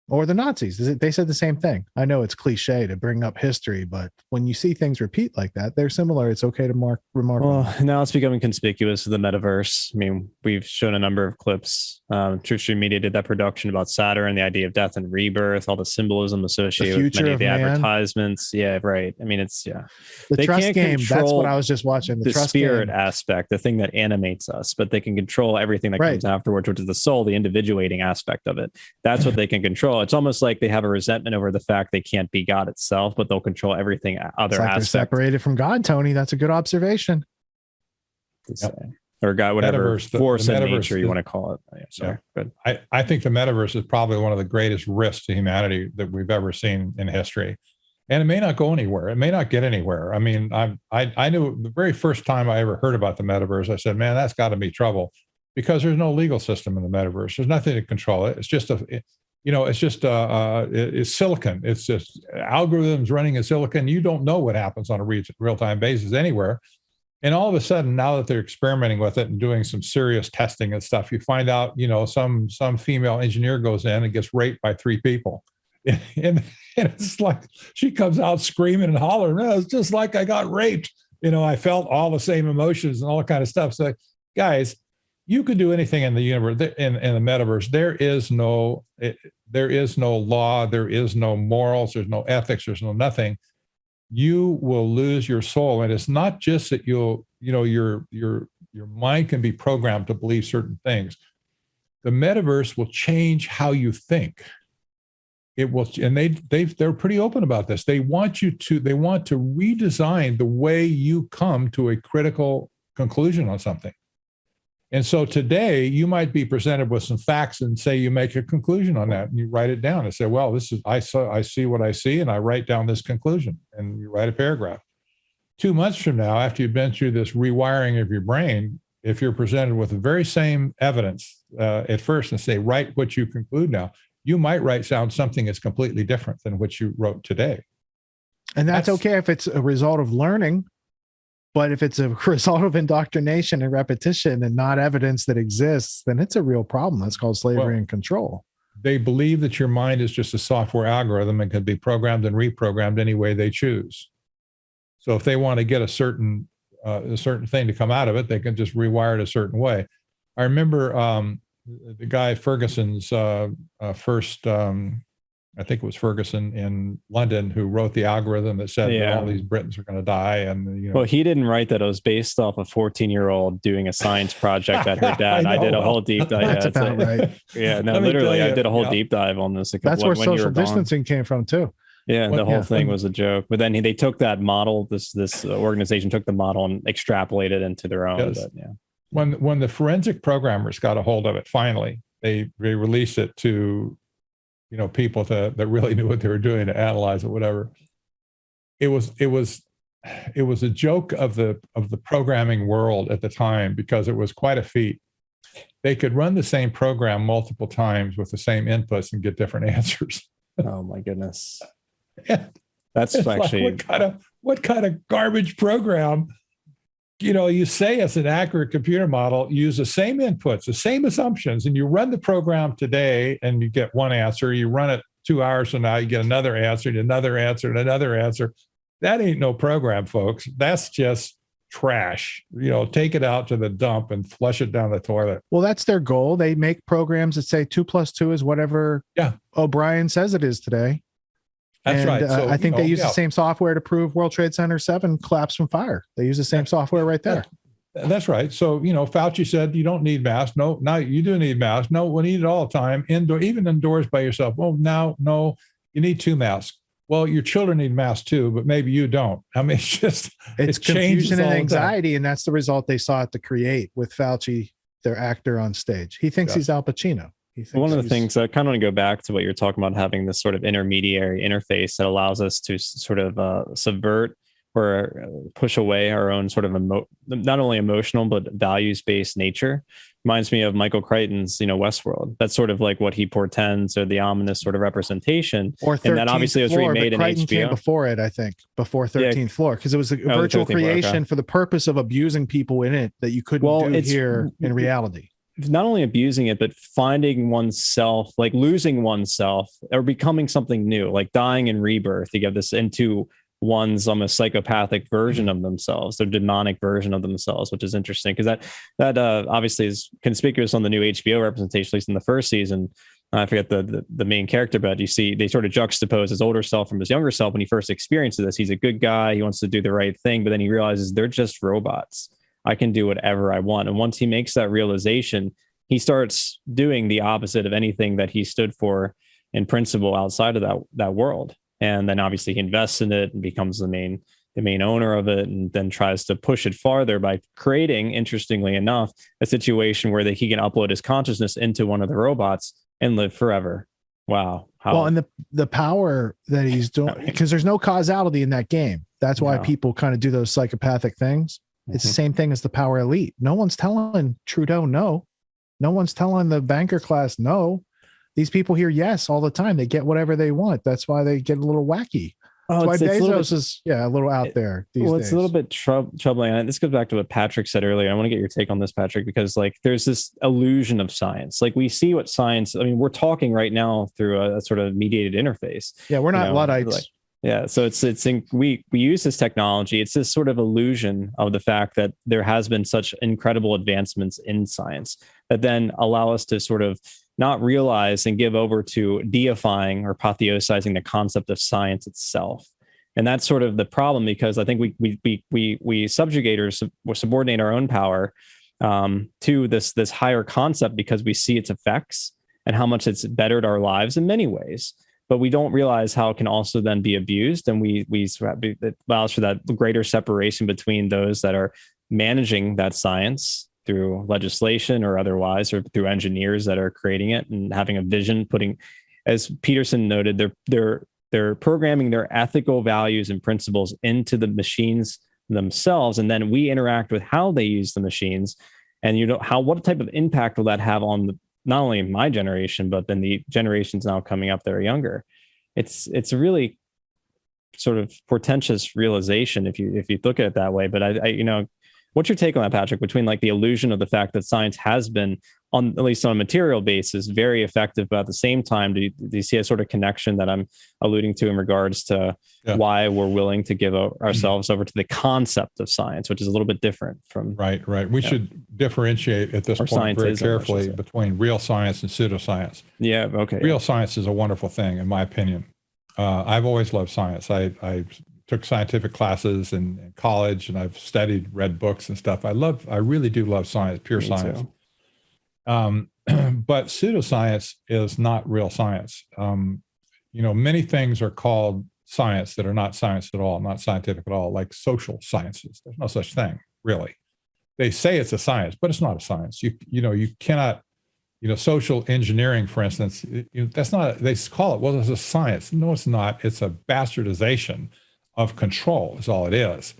Or the Nazis. They said the same thing. I know it's cliche to bring up history, but when you see things repeat like that, they're similar. It's okay to remark. Well, now it's becoming conspicuous to the metaverse. I mean, we've shown a number of clips. True Stream Media did that production about Saturn, the idea of death and rebirth, all the symbolism associated with many of the advertisements. Yeah, right. I mean, the they trust game. That's what I was just watching. The trust spirit game aspect, the thing that animates us, but they can control everything that comes afterwards, which is the soul, the individuating aspect of it. That's what they can control. It's almost like they have a resentment over the fact they can't be God itself, but they'll control everything other aspects. They're separated from God, Tony. That's a good observation. Yep. Or God, whatever force of nature you want to call it. Yeah, sorry. Good. I think the metaverse is probably one of the greatest risks to humanity that we've ever seen in history. And it may not go anywhere. It may not get anywhere. I mean, I knew the very first time I ever heard about the metaverse, I said, man, that's got to be trouble, because there's no legal system in the metaverse. There's nothing to control it. It's just it's silicon. It's just algorithms running in silicon. You don't know what happens on a real-time basis anywhere. And all of a sudden, now that they're experimenting with it and doing some serious testing and stuff, you find out, some female engineer goes in and gets raped by 3 people. And it's like, she comes out screaming and hollering, oh, it's just like I got raped. I felt all the same emotions and all that kind of stuff. So guys, you could do anything in the universe, in the metaverse. There is no law. There is no morals. There's no ethics. There's no nothing. You will lose your soul. And it's not just that your mind can be programmed to believe certain things. The metaverse will change how you think. It will, and they're pretty open about this. They want to redesign the way you come to a critical conclusion on something. And so today you might be presented with some facts and say you make a conclusion on that and you write it down and say, well, I see what I see, and I write down this conclusion, and you write a paragraph. 2 months from now, after you've been through this rewiring of your brain, if you're presented with the very same evidence at first and say, write what you conclude now, you might write down something that's completely different than what you wrote today. And that's okay if it's a result of learning. But if it's a result of indoctrination and repetition and not evidence that exists, then it's a real problem. That's called slavery and control. They believe that your mind is just a software algorithm and can be programmed and reprogrammed any way they choose. So if they want to get a certain thing to come out of it, they can just rewire it a certain way. I remember the guy Ferguson's first I think it was Ferguson in London who wrote the algorithm that said that all these Britons are going to die. And well, he didn't write that. It was based off a 14-year-old doing a science project that her dad. I did a whole deep dive. That's about right. Yeah, no, literally, I did a whole deep dive on this. That's where social distancing came from too. Yeah, the whole thing was a joke. But then they took that model. This organization took the model and extrapolated into their own. Yes. But, when the forensic programmers got a hold of it, finally they released it to people that really knew what they were doing to analyze it, whatever. it was a joke of the programming world at the time, because it was quite a feat. They could run the same program multiple times with the same inputs and get different answers. Oh my goodness. Yeah. That's It's actually like, what kind of garbage program? You say it's an accurate computer model, use the same inputs, the same assumptions, and you run the program today and you get one answer. You run it 2 hours from now, you get another answer, and another answer, and another answer. That ain't no program, folks. That's just trash. Take it out to the dump and flush it down the toilet. Well, that's their goal. They make programs that say 2 + 2 is whatever O'Brien says it is today. That's right. So, I think they use the same software to prove World Trade Center 7 collapsed from fire. They use the same software right there. That's right. So, Fauci said you don't need masks. No, now you do need masks. No, we need it all the time. Even indoors by yourself. Oh, now, no, you need 2 masks. Well, your children need masks too, but maybe you don't. I mean, it's confusion and anxiety, and that's the result they sought to create with Fauci, their actor on stage. He thinks he's Al Pacino. One of the things I kind of want to go back to what you're talking about, having this sort of intermediary interface that allows us to sort of subvert or push away our own sort of not only emotional but values-based nature. Reminds me of Michael Crichton's, Westworld. That's sort of like what he portends, or the ominous sort of representation. Or 13th and that obviously was remade in Crichton HBO. Came before it, I think, before 13th Floor, because it was a virtual creation for the purpose of abusing people in it that you couldn't do here in reality. Not only abusing it, but finding oneself, like losing oneself or becoming something new, like dying in rebirth. You get this into one's almost psychopathic version of themselves, their demonic version of themselves, which is interesting because that obviously is conspicuous on the new HBO representation, at least in the first season. I forget the main character, but you see they sort of juxtapose his older self from his younger self when he first experiences this. He's a good guy. He wants to do the right thing, but then he realizes they're just robots. I can do whatever I want. And once he makes that realization, he starts doing the opposite of anything that he stood for in principle outside of that world. And then obviously he invests in it and becomes the main owner of it, and then tries to push it farther by creating, interestingly enough, a situation where he can upload his consciousness into one of the robots and live forever. Wow. Well, and the power that he's doing, because there's no causality in that game. That's why people kind of do those psychopathic things. It's the same thing as the power elite. No one's telling Trudeau no. No one's telling the banker class no. These people hear yes all the time. They get whatever they want. That's why they get a little wacky. That's why Bezos is a little out there these days. It's a little bit troubling. And this goes back to what Patrick said earlier. I want to get your take on this, Patrick, because there's this illusion of science. We see what science, we're talking right now through a sort of mediated interface. Yeah, we're not Luddites. So we use this technology. It's this sort of illusion of the fact that there has been such incredible advancements in science that then allow us to sort of not realize and give over to deifying or apotheosizing the concept of science itself. And that's sort of the problem, because I think we subjugate or subordinate our own power to this higher concept because we see its effects and how much it's bettered our lives in many ways. But we don't realize how it can also then be abused. And it allows for that greater separation between those that are managing that science through legislation or otherwise, or through engineers that are creating it and having a vision, putting, as Peterson noted, they're programming their ethical values and principles into the machines themselves. And then we interact with how they use the machines. And what type of impact will that have on not only my generation, but then the generations now coming up that are younger? It's a really sort of portentous realization if you look at it that way. But I what's your take on that, Patrick, between the illusion of the fact that science has been, at least on a material basis, very effective, but at the same time, do you see a sort of connection that I'm alluding to in regards to why we're willing to give ourselves over to the concept of science, which is a little bit different from... Right. We should differentiate at this point very carefully between real science and pseudoscience. Yeah, okay. Real science is a wonderful thing, in my opinion. I've always loved science. I took scientific classes in college, and I've read books and stuff. I really do love science, pure science. But pseudoscience is not real science. Many things are called science that are not science at all, not scientific at all, like social sciences. There's no such thing, really. They say it's a science, but it's not a science. You cannot, social engineering, for instance, that's not, they call it, well, it's a science. No, it's not. It's a bastardization of control is all it is.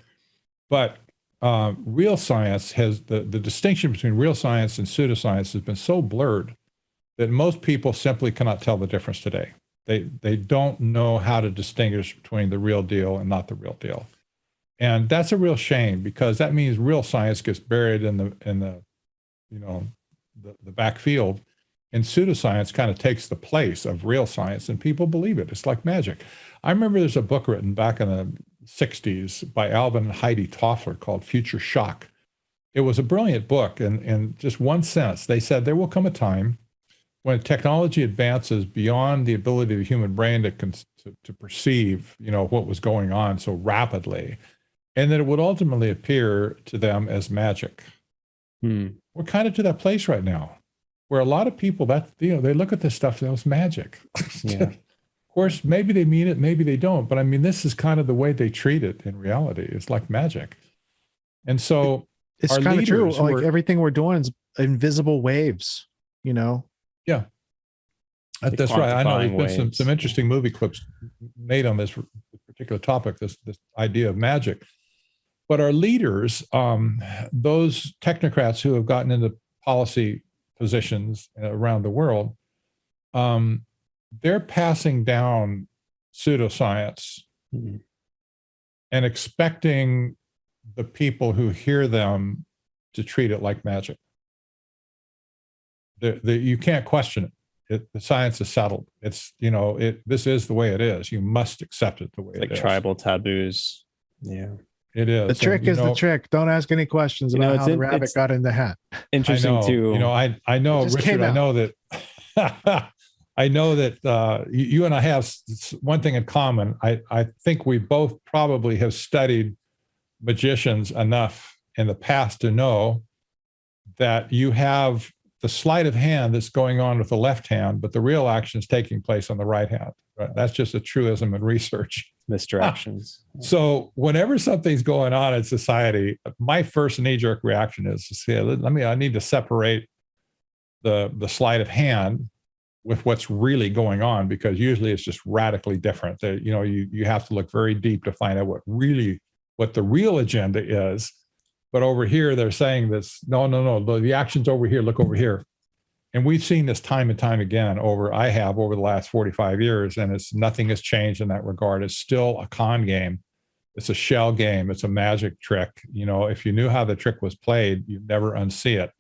But real science has the distinction between real science and pseudoscience has been so blurred that most people simply cannot tell the difference today. They don't know how to distinguish between the real deal and not the real deal. And that's a real shame, because that means real science gets buried in the backfield, and pseudoscience kind of takes the place of real science, and people believe it. It's like magic. I remember there's a book written back in the 60s by Alvin and Heidi Toffler called Future Shock. It was a brilliant book, and in just one sentence, they said there will come a time when technology advances beyond the ability of the human brain to perceive, what was going on so rapidly, and that it would ultimately appear to them as magic. We're kind of to that place right now, where a lot of people they look at this stuff and it's magic. Yeah. Of course, maybe they mean it, maybe they don't, but I mean, this is kind of the way they treat it in reality. It's like magic. And so it's kind of true. Like everything we're doing is invisible waves, Yeah. That's right. I know there's been some interesting movie clips made on this particular topic, this idea of magic. But our leaders, those technocrats who have gotten into policy positions around the world, they're passing down pseudoscience and expecting the people who hear them to treat it like magic. You can't question it. The science is settled. It's, this is the way it is. You must accept it the way it is. Like tribal taboos. Yeah. It is. The trick is the trick. Don't ask any questions about how the rabbit got in the hat. Interesting too. I know, Richard, I know that I know that you and I have one thing in common. I think we both probably have studied magicians enough in the past to know that you have the sleight of hand that's going on with the left hand, but the real action is taking place on the right hand. Right? That's just a truism in research. Misdirections. So whenever something's going on in society, my first knee-jerk reaction is to say, I need to separate the sleight of hand with what's really going on, because usually it's just radically different. You have to look very deep to find out what the real agenda is. But over here, they're saying this, no, the action's over here, look over here. And we've seen this time and time again over the last 45 years, and nothing has changed in that regard. It's still a con game. It's a shell game. It's a magic trick. If you knew how the trick was played, you'd never unsee it.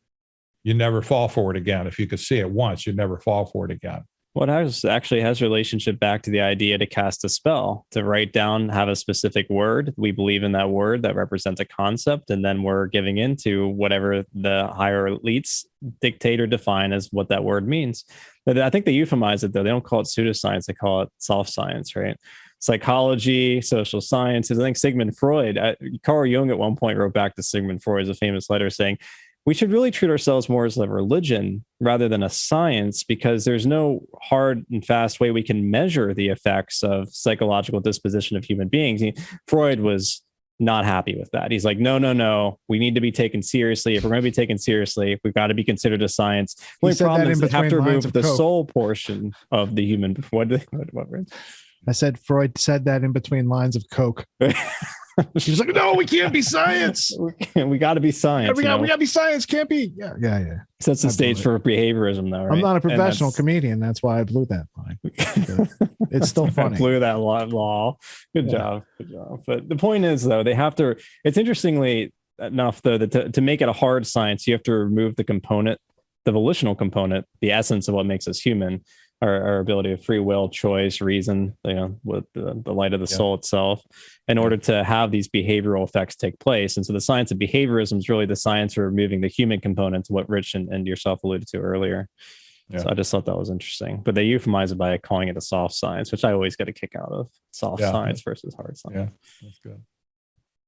You never fall for it again. If you could see it once, you'd never fall for it again. Well, it actually has relationship back to the idea to cast a spell, to write down, have a specific word. We believe in that word that represents a concept, and then we're giving into whatever the higher elites dictate or define as what that word means. But I think they euphemize it, though. They don't call it pseudoscience. They call it soft science, right? Psychology, social sciences. I think Sigmund Freud, Carl Jung at one point wrote back to Sigmund Freud as a famous letter saying, we should really treat ourselves more as a religion rather than a science, because there's no hard and fast way we can measure the effects of psychological disposition of human beings. Freud was not happy with that. He's like, no, we need to be taken seriously. If we're going to be taken seriously, we've got to be considered a science. The only problem is they have to remove the soul portion of the human. What words? I said Freud said that in between lines of Coke. He was like, no, we can't be science. We got to be science. We got to be science. Can't be. Yeah. Sets the stage for behaviorism, though. Right? I'm not a professional comedian. That's why I blew that line. It's still funny. I blew that law. Good job. But the point is, though, they have to. It's interestingly enough, though, that to make it a hard science, you have to remove the component, the volitional component, the essence of what makes us human. Our ability of free will, choice, reason, with the light of the soul itself, in order to have these behavioral effects take place. And so the science of behaviorism is really the science of removing the human component, what Rich and yourself alluded to earlier. Yeah. So I just thought that was interesting. But they euphemize it by calling it a soft science, which I always get a kick out of. Soft science versus hard science. Yeah, that's good.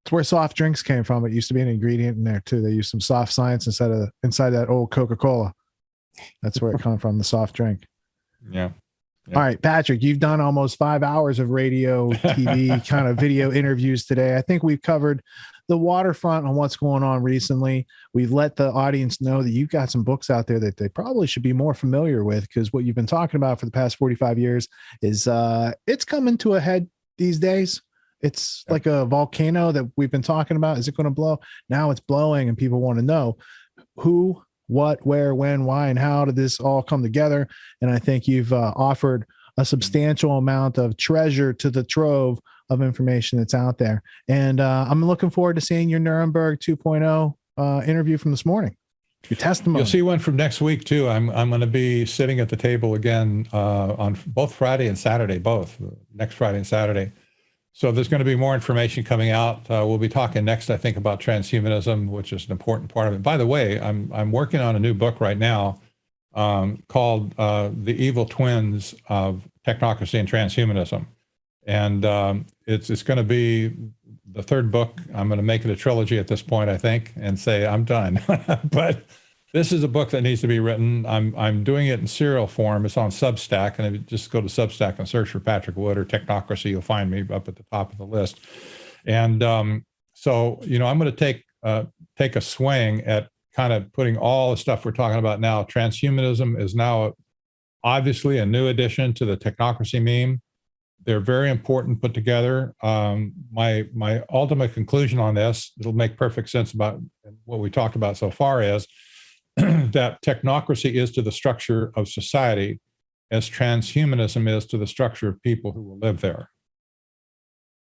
It's where soft drinks came from. It used to be an ingredient in there too. They used some soft science inside that old Coca-Cola. That's where it comes from, the soft drink. Yeah. All right, Patrick, you've done almost 5 hours of radio, TV, kind of video interviews today. I think we've covered the waterfront on what's going on recently. We've let the audience know that you've got some books out there that they probably should be more familiar with, because what you've been talking about for the past 45 years is it's coming to a head these days. It's like a volcano that we've been talking about. Is it going to blow? Now it's blowing, and people want to know who, what, where, when, why, and how did this all come together? And I think you've offered a substantial amount of treasure to the trove of information that's out there. And I'm looking forward to seeing your Nuremberg 2.0 interview from this morning. Your testimony. You'll see one from next week too. I'm going to be sitting at the table again on both Friday and Saturday, both next Friday and Saturday. So there's going to be more information coming out. We'll be talking next, I think, about transhumanism, which is an important part of it. By the way, I'm working on a new book right now called The Evil Twins of Technocracy and Transhumanism. And it's going to be the third book. I'm going to make it a trilogy at this point, I think, and say I'm done. But this is a book that needs to be written. I'm doing it in serial form. It's on Substack, and if you just go to Substack and search for Patrick Wood or Technocracy, you'll find me up at the top of the list. And so, I'm going to take a swing at kind of putting all the stuff we're talking about now. Transhumanism is now obviously a new addition to the Technocracy meme. They're very important put together. My ultimate conclusion on this, it'll make perfect sense about what we talked about so far, is that technocracy is to the structure of society as transhumanism is to the structure of people who will live there.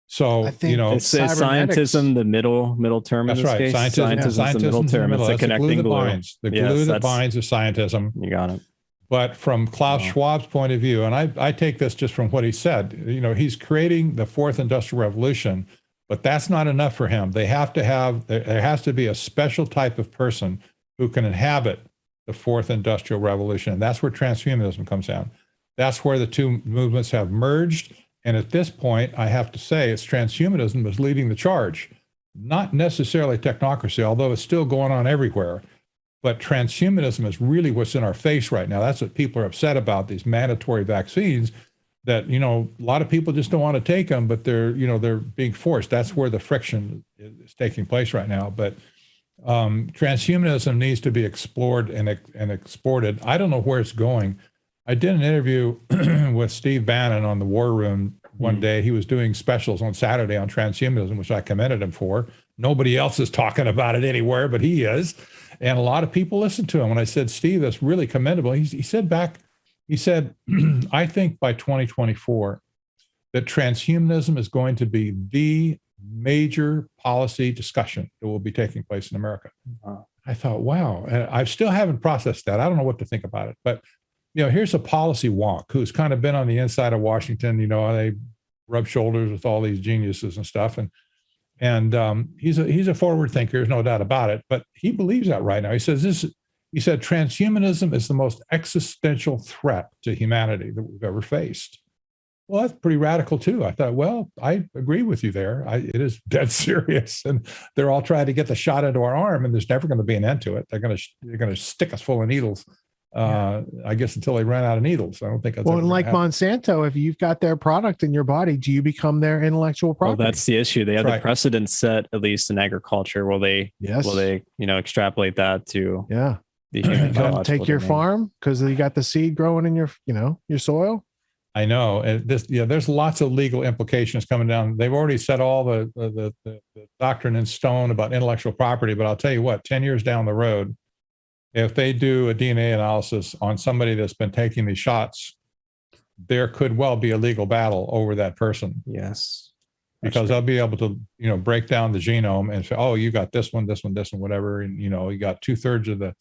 So, I think it's scientism, the middle term. That's in this right. case. Scientism is the middle term. It's a connecting glue. The glue that binds is scientism. You got it. But from Klaus Schwab's point of view, and I take this just from what he said, he's creating the fourth industrial revolution, but that's not enough for him. There has to be a special type of person who can inhabit the fourth industrial revolution. And that's where transhumanism comes in. That's where the two movements have merged. And at this point, I have to say, it's transhumanism is leading the charge, not necessarily technocracy, although it's still going on everywhere. But transhumanism is really what's in our face right now. That's what people are upset about, these mandatory vaccines that, a lot of people just don't want to take them, but they're being forced. That's where the friction is taking place right now. But transhumanism needs to be explored and exported. I don't know where it's going. I did an interview with Steve Bannon on the War Room one day. He was doing specials on Saturday on transhumanism, which I commended him for. Nobody else is talking about it anywhere, but he is. And a lot of people listened to him. When I said, Steve, that's really commendable. He said, I think by 2024, that transhumanism is going to be the major policy discussion that will be taking place in America. I thought, wow. And I still haven't processed that. I don't know what to think about it. But, here's a policy wonk who's kind of been on the inside of Washington. They rub shoulders with all these geniuses and stuff. And he's a forward thinker, there's no doubt about it. But he believes that right now. He said transhumanism is the most existential threat to humanity that we've ever faced. Well, that's pretty radical too. I thought, well, I agree with you there. It is dead serious, and they're all trying to get the shot into our arm, and there's never going to be an end to it. They're going to stick us full of needles. I guess until they run out of needles. I don't think that's like Monsanto, if you've got their product in your body, do you become their intellectual property? Well, that's the issue. They have the precedent set, at least in agriculture. Will they extrapolate that to the human take your farm because you got the seed growing in your soil? I know. And there's lots of legal implications coming down. They've already set all the doctrine in stone about intellectual property, but I'll tell you what, 10 years down the road, if they do a DNA analysis on somebody that's been taking these shots, there could well be a legal battle over that person. Yes. Because they'll be able to, break down the genome and say, oh, you got this one, whatever. And, you got two-thirds of the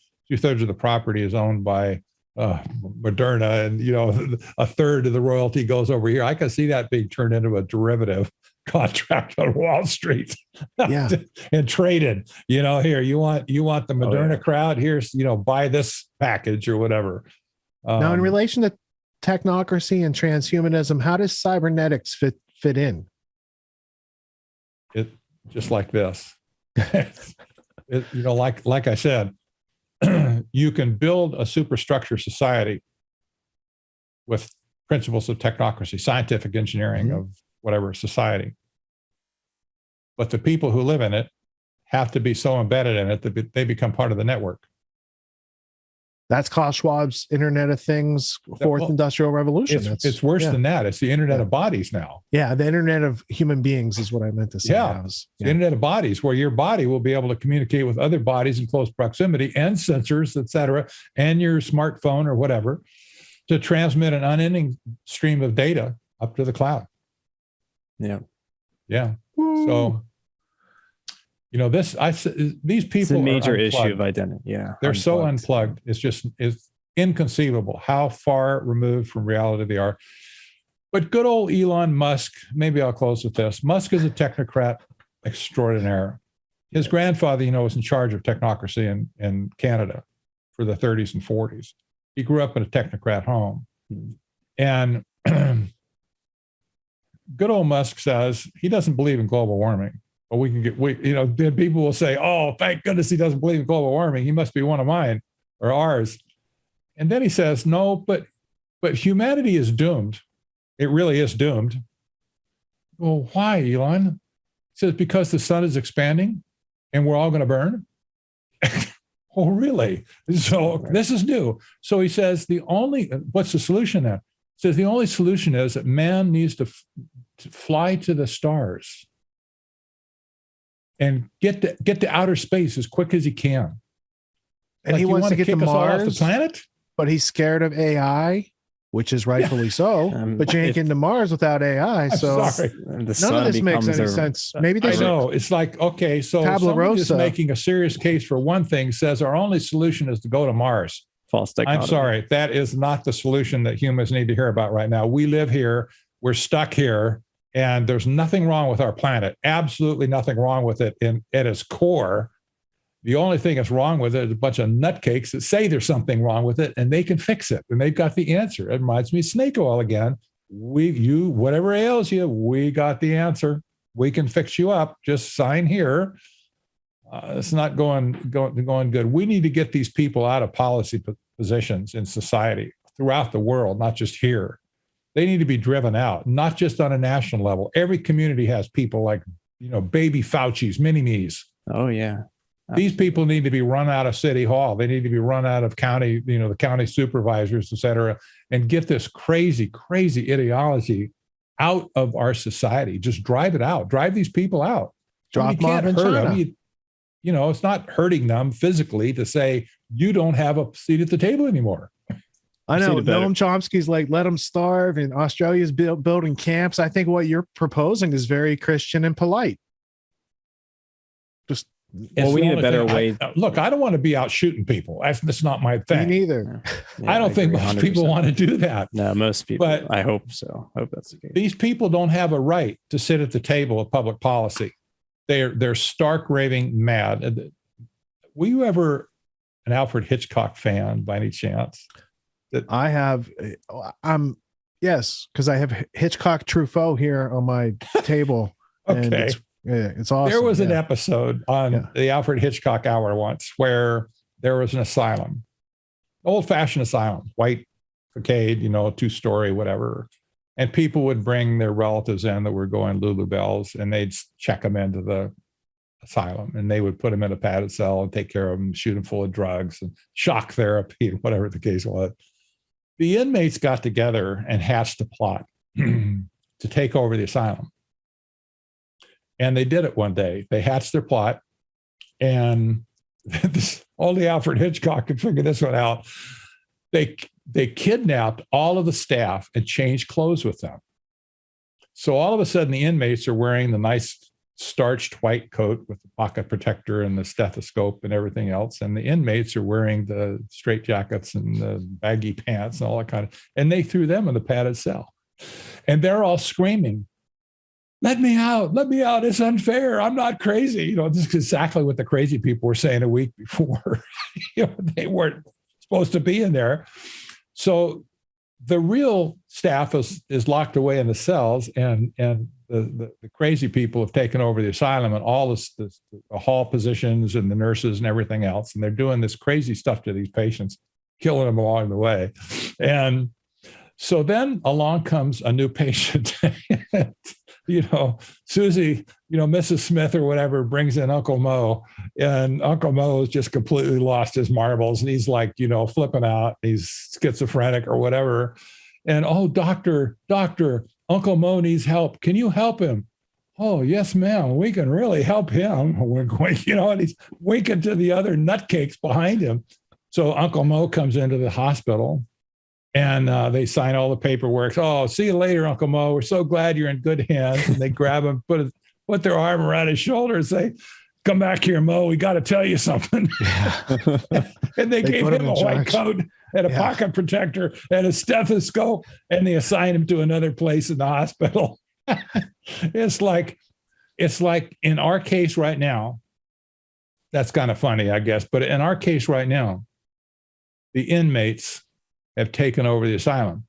property is owned by Moderna, and, a third of the royalty goes over here. I can see that being turned into a derivative contract on Wall Street and traded, here, you want the Moderna crowd, here's, buy this package or whatever. Now, in relation to technocracy and transhumanism, how does cybernetics fit in? It just like this, like I said, you can build a superstructure society with principles of technocracy, scientific engineering of whatever society. But the people who live in it have to be so embedded in it that they become part of the network. That's Klaus Schwab's Internet of Things, fourth industrial revolution. It's worse than that. It's the Internet of bodies now. Yeah, the Internet of human beings is what I meant to say. The Internet of bodies, where your body will be able to communicate with other bodies in close proximity and sensors, et cetera, and your smartphone or whatever, to transmit an unending stream of data up to the cloud. Yeah. Woo. So, these people it's a major are issue of identity. Yeah. They're so unplugged. It's inconceivable how far removed from reality they are. But good old Elon Musk, maybe I'll close with this. Musk is a technocrat extraordinaire. His grandfather, was in charge of Technocracy in Canada for the 30s and 40s. He grew up in a technocrat home. And good old Musk says he doesn't believe in global warming. But then people will say, oh, thank goodness he doesn't believe in global warming. He must be one of mine or ours. And then he says, no, but humanity is doomed. It really is doomed. Well, why, Elon? He says, because the sun is expanding and we're all going to burn. Oh, really? So this is new. So he says what's the solution then? He says the only solution is that man needs to fly to the stars and get to outer space as quick as he can. And he wants to get to Mars, off the planet, but he's scared of AI, which is rightfully so. But you ain't getting to Mars without AI. So none of this makes any sense. Maybe they know. It's like, okay, so someone is making a serious case for one thing, says our only solution is to go to Mars. False dichotomy. I'm sorry, that is not the solution that humans need to hear about right now. We live here, we're stuck here. And there's nothing wrong with our planet. Absolutely nothing wrong with it at its core. The only thing that's wrong with it is a bunch of nutcakes that say there's something wrong with it and they can fix it. And they've got the answer. It reminds me of snake oil again. Whatever ails you, we got the answer. We can fix you up. Just sign here. It's not going good. We need to get these people out of policy positions in society throughout the world, not just here. They need to be driven out, not just on a national level. Every community has people like, baby Fauci's, mini-me's. Oh, yeah. These people need to be run out of City Hall. They need to be run out of county, the county supervisors, et cetera, and get this crazy, crazy ideology out of our society. Just drive it out. Drive these people out. Drop them off in China. It's not hurting them physically to say, you don't have a seat at the table anymore. I know Noam Chomsky's like, let them starve, and Australia's building camps. I think what you're proposing is very Christian and polite. We need a better way. Look, I don't want to be out shooting people. That's not my thing. Me neither. I don't think most people want to do that. No, most people. But I hope so. I hope that's the case. These people don't have a right to sit at the table of public policy. They're stark raving mad. Were you ever an Alfred Hitchcock fan by any chance? I have. Yes, because I have Hitchcock Truffaut here on my table. Okay. It's awesome. There was an episode on the Alfred Hitchcock Hour once where there was an asylum, old-fashioned asylum, white facade, 2-story, whatever. And people would bring their relatives in that were going Lulu Bells, and they'd check them into the asylum, and they would put them in a padded cell and take care of them, shoot them full of drugs and shock therapy, whatever the case was. The inmates got together and hatched a plot to take over the asylum. And they did it one day. They hatched their plot, and only Alfred Hitchcock could figure this one out. They kidnapped all of the staff and changed clothes with them. So all of a sudden, the inmates are wearing the nice starched white coat with the pocket protector and the stethoscope and everything else, and the inmates are wearing the straitjackets and the baggy pants and all that kind of. And they threw them in the padded cell, and they're all screaming, let me out, it's unfair, I'm not crazy. This is exactly what the crazy people were saying a week before. They weren't supposed to be in there. So the real staff is locked away in the cells, and the crazy people have taken over the asylum and all the hall positions and the nurses and everything else. And they're doing this crazy stuff to these patients, killing them along the way. And so then along comes a new patient, Susie, Mrs. Smith or whatever brings in Uncle Mo, and Uncle Mo has just completely lost his marbles, and he's like, flipping out. He's schizophrenic or whatever. And, oh, doctor, Uncle Mo needs help. Can you help him? Oh, yes, ma'am. We can really help him. Wink, wink, and he's winking to the other nutcakes behind him. So Uncle Mo comes into the hospital, and they sign all the paperwork. Oh, see you later, Uncle Mo. We're so glad you're in good hands. And they grab him, put their arm around his shoulder and say, come back here, Mo. We got to tell you something. Yeah. And they gave him a white coat and a pocket protector and a stethoscope, and they assigned him to another place in the hospital. It's like in our case right now, that's kind of funny, I guess. But in our case right now, the inmates have taken over the asylum.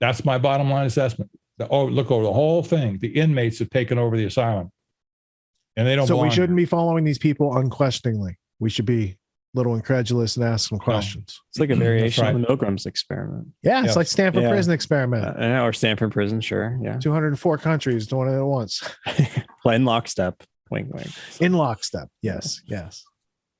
That's my bottom line assessment. Look over the whole thing. The inmates have taken over the asylum, and they don't. So we shouldn't be following these people unquestioningly. We should be a little incredulous and ask some questions. It's like a variation of the Milgram's experiment. Yeah, it's like Stanford Prison experiment. Or Stanford Prison, sure. Yeah, 204 countries doing it at once. In lockstep. Wink, wink. In lockstep. Yes.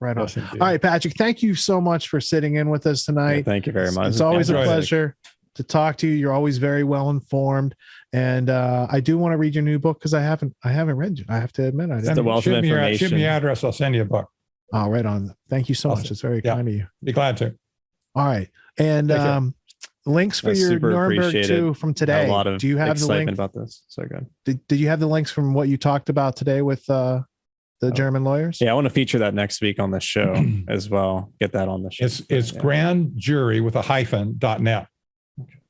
Right on. All right, Patrick, thank you so much for sitting in with us tonight. Yeah, thank you very much. It's always a pleasure to talk to you. You're always very well informed. And I do want to read your new book because I haven't read it. I have to admit, I didn't. The wealth of information. Shoot me your address. I'll send you a book. Oh, right on. Thank you so much. It's very kind of you. Be glad to. All right. And links for your Nuremberg 2 from today. A lot of do you have the link about this? So good. Did you have the links from what you talked about today with the German lawyers? Yeah, I want to feature that next week on the show as well. Get that on the show. It's grandjury with a hyphen.net.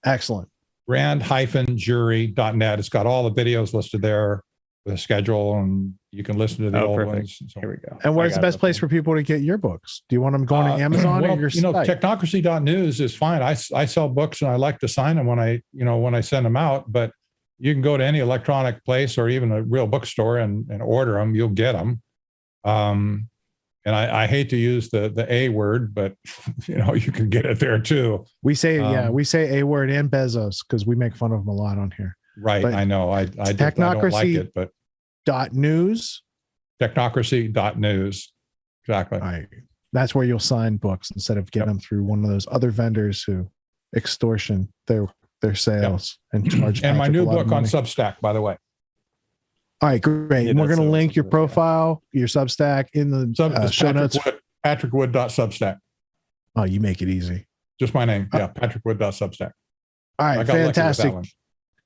Excellent. grand-jury.net. It's got all the videos listed there with a schedule, and you can listen to the old ones. So, here we go. And where's the best place for people to get your books? Do you want them going to Amazon or your site? Technocracy.news is fine. I sell books and I like to sign them when I send them out, but you can go to any electronic place or even a real bookstore and order them. You'll get them. And I hate to use the A word, but you can get it there too. We say A word and Bezos because we make fun of them a lot on here. Right. But I know. I don't like it, but .news. Technocracy.news. Exactly. All right. That's where you'll sign books instead of getting them through one of those other vendors who extortion their sales and charge. And my new book on Substack, by the way. All right, great. And we're going to link your profile, your Substack in the show notes. PatrickWood.substack. Oh, you make it easy. Just my name. Yeah, PatrickWood.substack. All right, fantastic.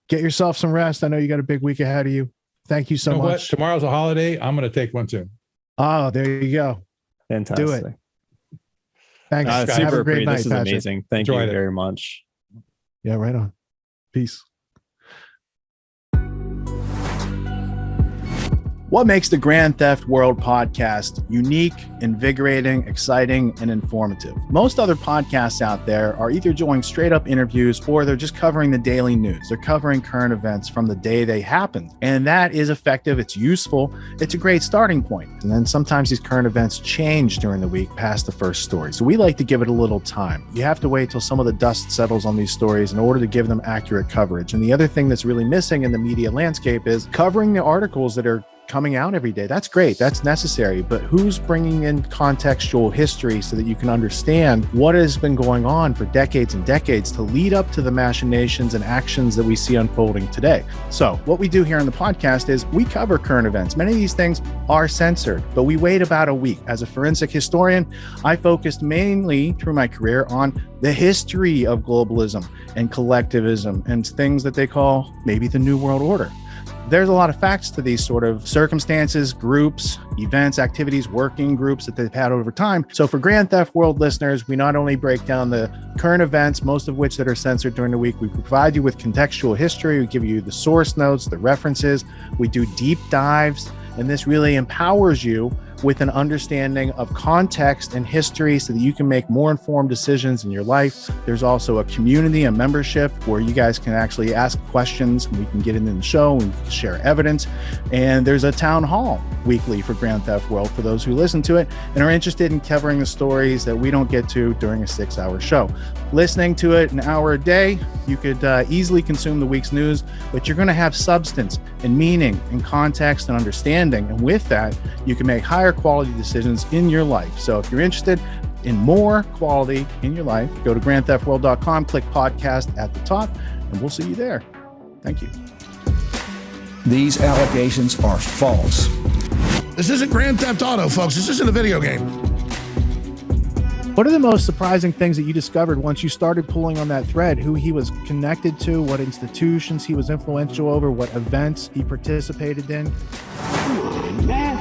Get yourself some rest. I know you got a big week ahead of you. Thank you so much. What? Tomorrow's a holiday. I'm going to take one too. Oh, there you go. Fantastic. Do it. Thanks. Have a great night, This is Patrick. Amazing. Thank you very much. Yeah, right on. Peace. What makes the Grand Theft World podcast unique, invigorating, exciting, and informative? Most other podcasts out there are either doing straight up interviews or they're just covering the daily news. They're covering current events from the day they happened. And that is effective. It's useful. It's a great starting point. And then sometimes these current events change during the week past the first story. So we like to give it a little time. You have to wait till some of the dust settles on these stories in order to give them accurate coverage. And the other thing that's really missing in the media landscape is covering the articles that are coming out every day. That's great. That's necessary. But who's bringing in contextual history so that you can understand what has been going on for decades and decades to lead up to the machinations and actions that we see unfolding today? So what we do here on the podcast is we cover current events. Many of these things are censored, but we wait about a week. As a forensic historian, I focused mainly through my career on the history of globalism and collectivism and things that they call maybe the New World Order. There's a lot of facts to these sort of circumstances, groups, events, activities, working groups that they've had over time. So for Grand Theft World listeners, we not only break down the current events, most of which that are censored during the week, we provide you with contextual history, we give you the source notes, the references, we do deep dives, and this really empowers you with an understanding of context and history so that you can make more informed decisions in your life. There's also a community, a membership where you guys can actually ask questions and we can get into the show and share evidence. And there's a town hall weekly for Grand Theft World for those who listen to it and are interested in covering the stories that we don't get to during a 6-hour show. Listening to it an hour a day, you could easily consume the week's news, but you're going to have substance and meaning and context and understanding. And with that, you can make higher quality decisions in your life. So if you're interested in more quality in your life, go to grandtheftworld.com, click podcast at the top, and we'll see you there. Thank you. These allegations are false. This isn't Grand Theft Auto, folks. This isn't a video game. What are the most surprising things that you discovered once you started pulling on that thread? Who he was connected to, what institutions he was influential over, what events he participated in? Come on, man.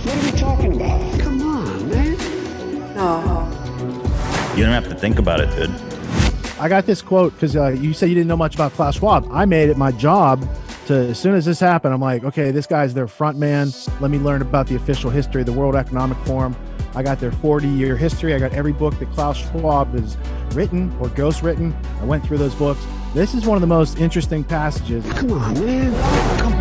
What are we talking about? Come on, man. No. You don't have to think about it, dude. I got this quote because you said you didn't know much about Klaus Schwab. I made it my job to, as soon as this happened, I'm like, okay, this guy's their front man. Let me learn about the official history of the World Economic Forum. I got their 40-year history. I got every book that Klaus Schwab has written or ghostwritten. I went through those books. This is one of the most interesting passages. Come on, man. Come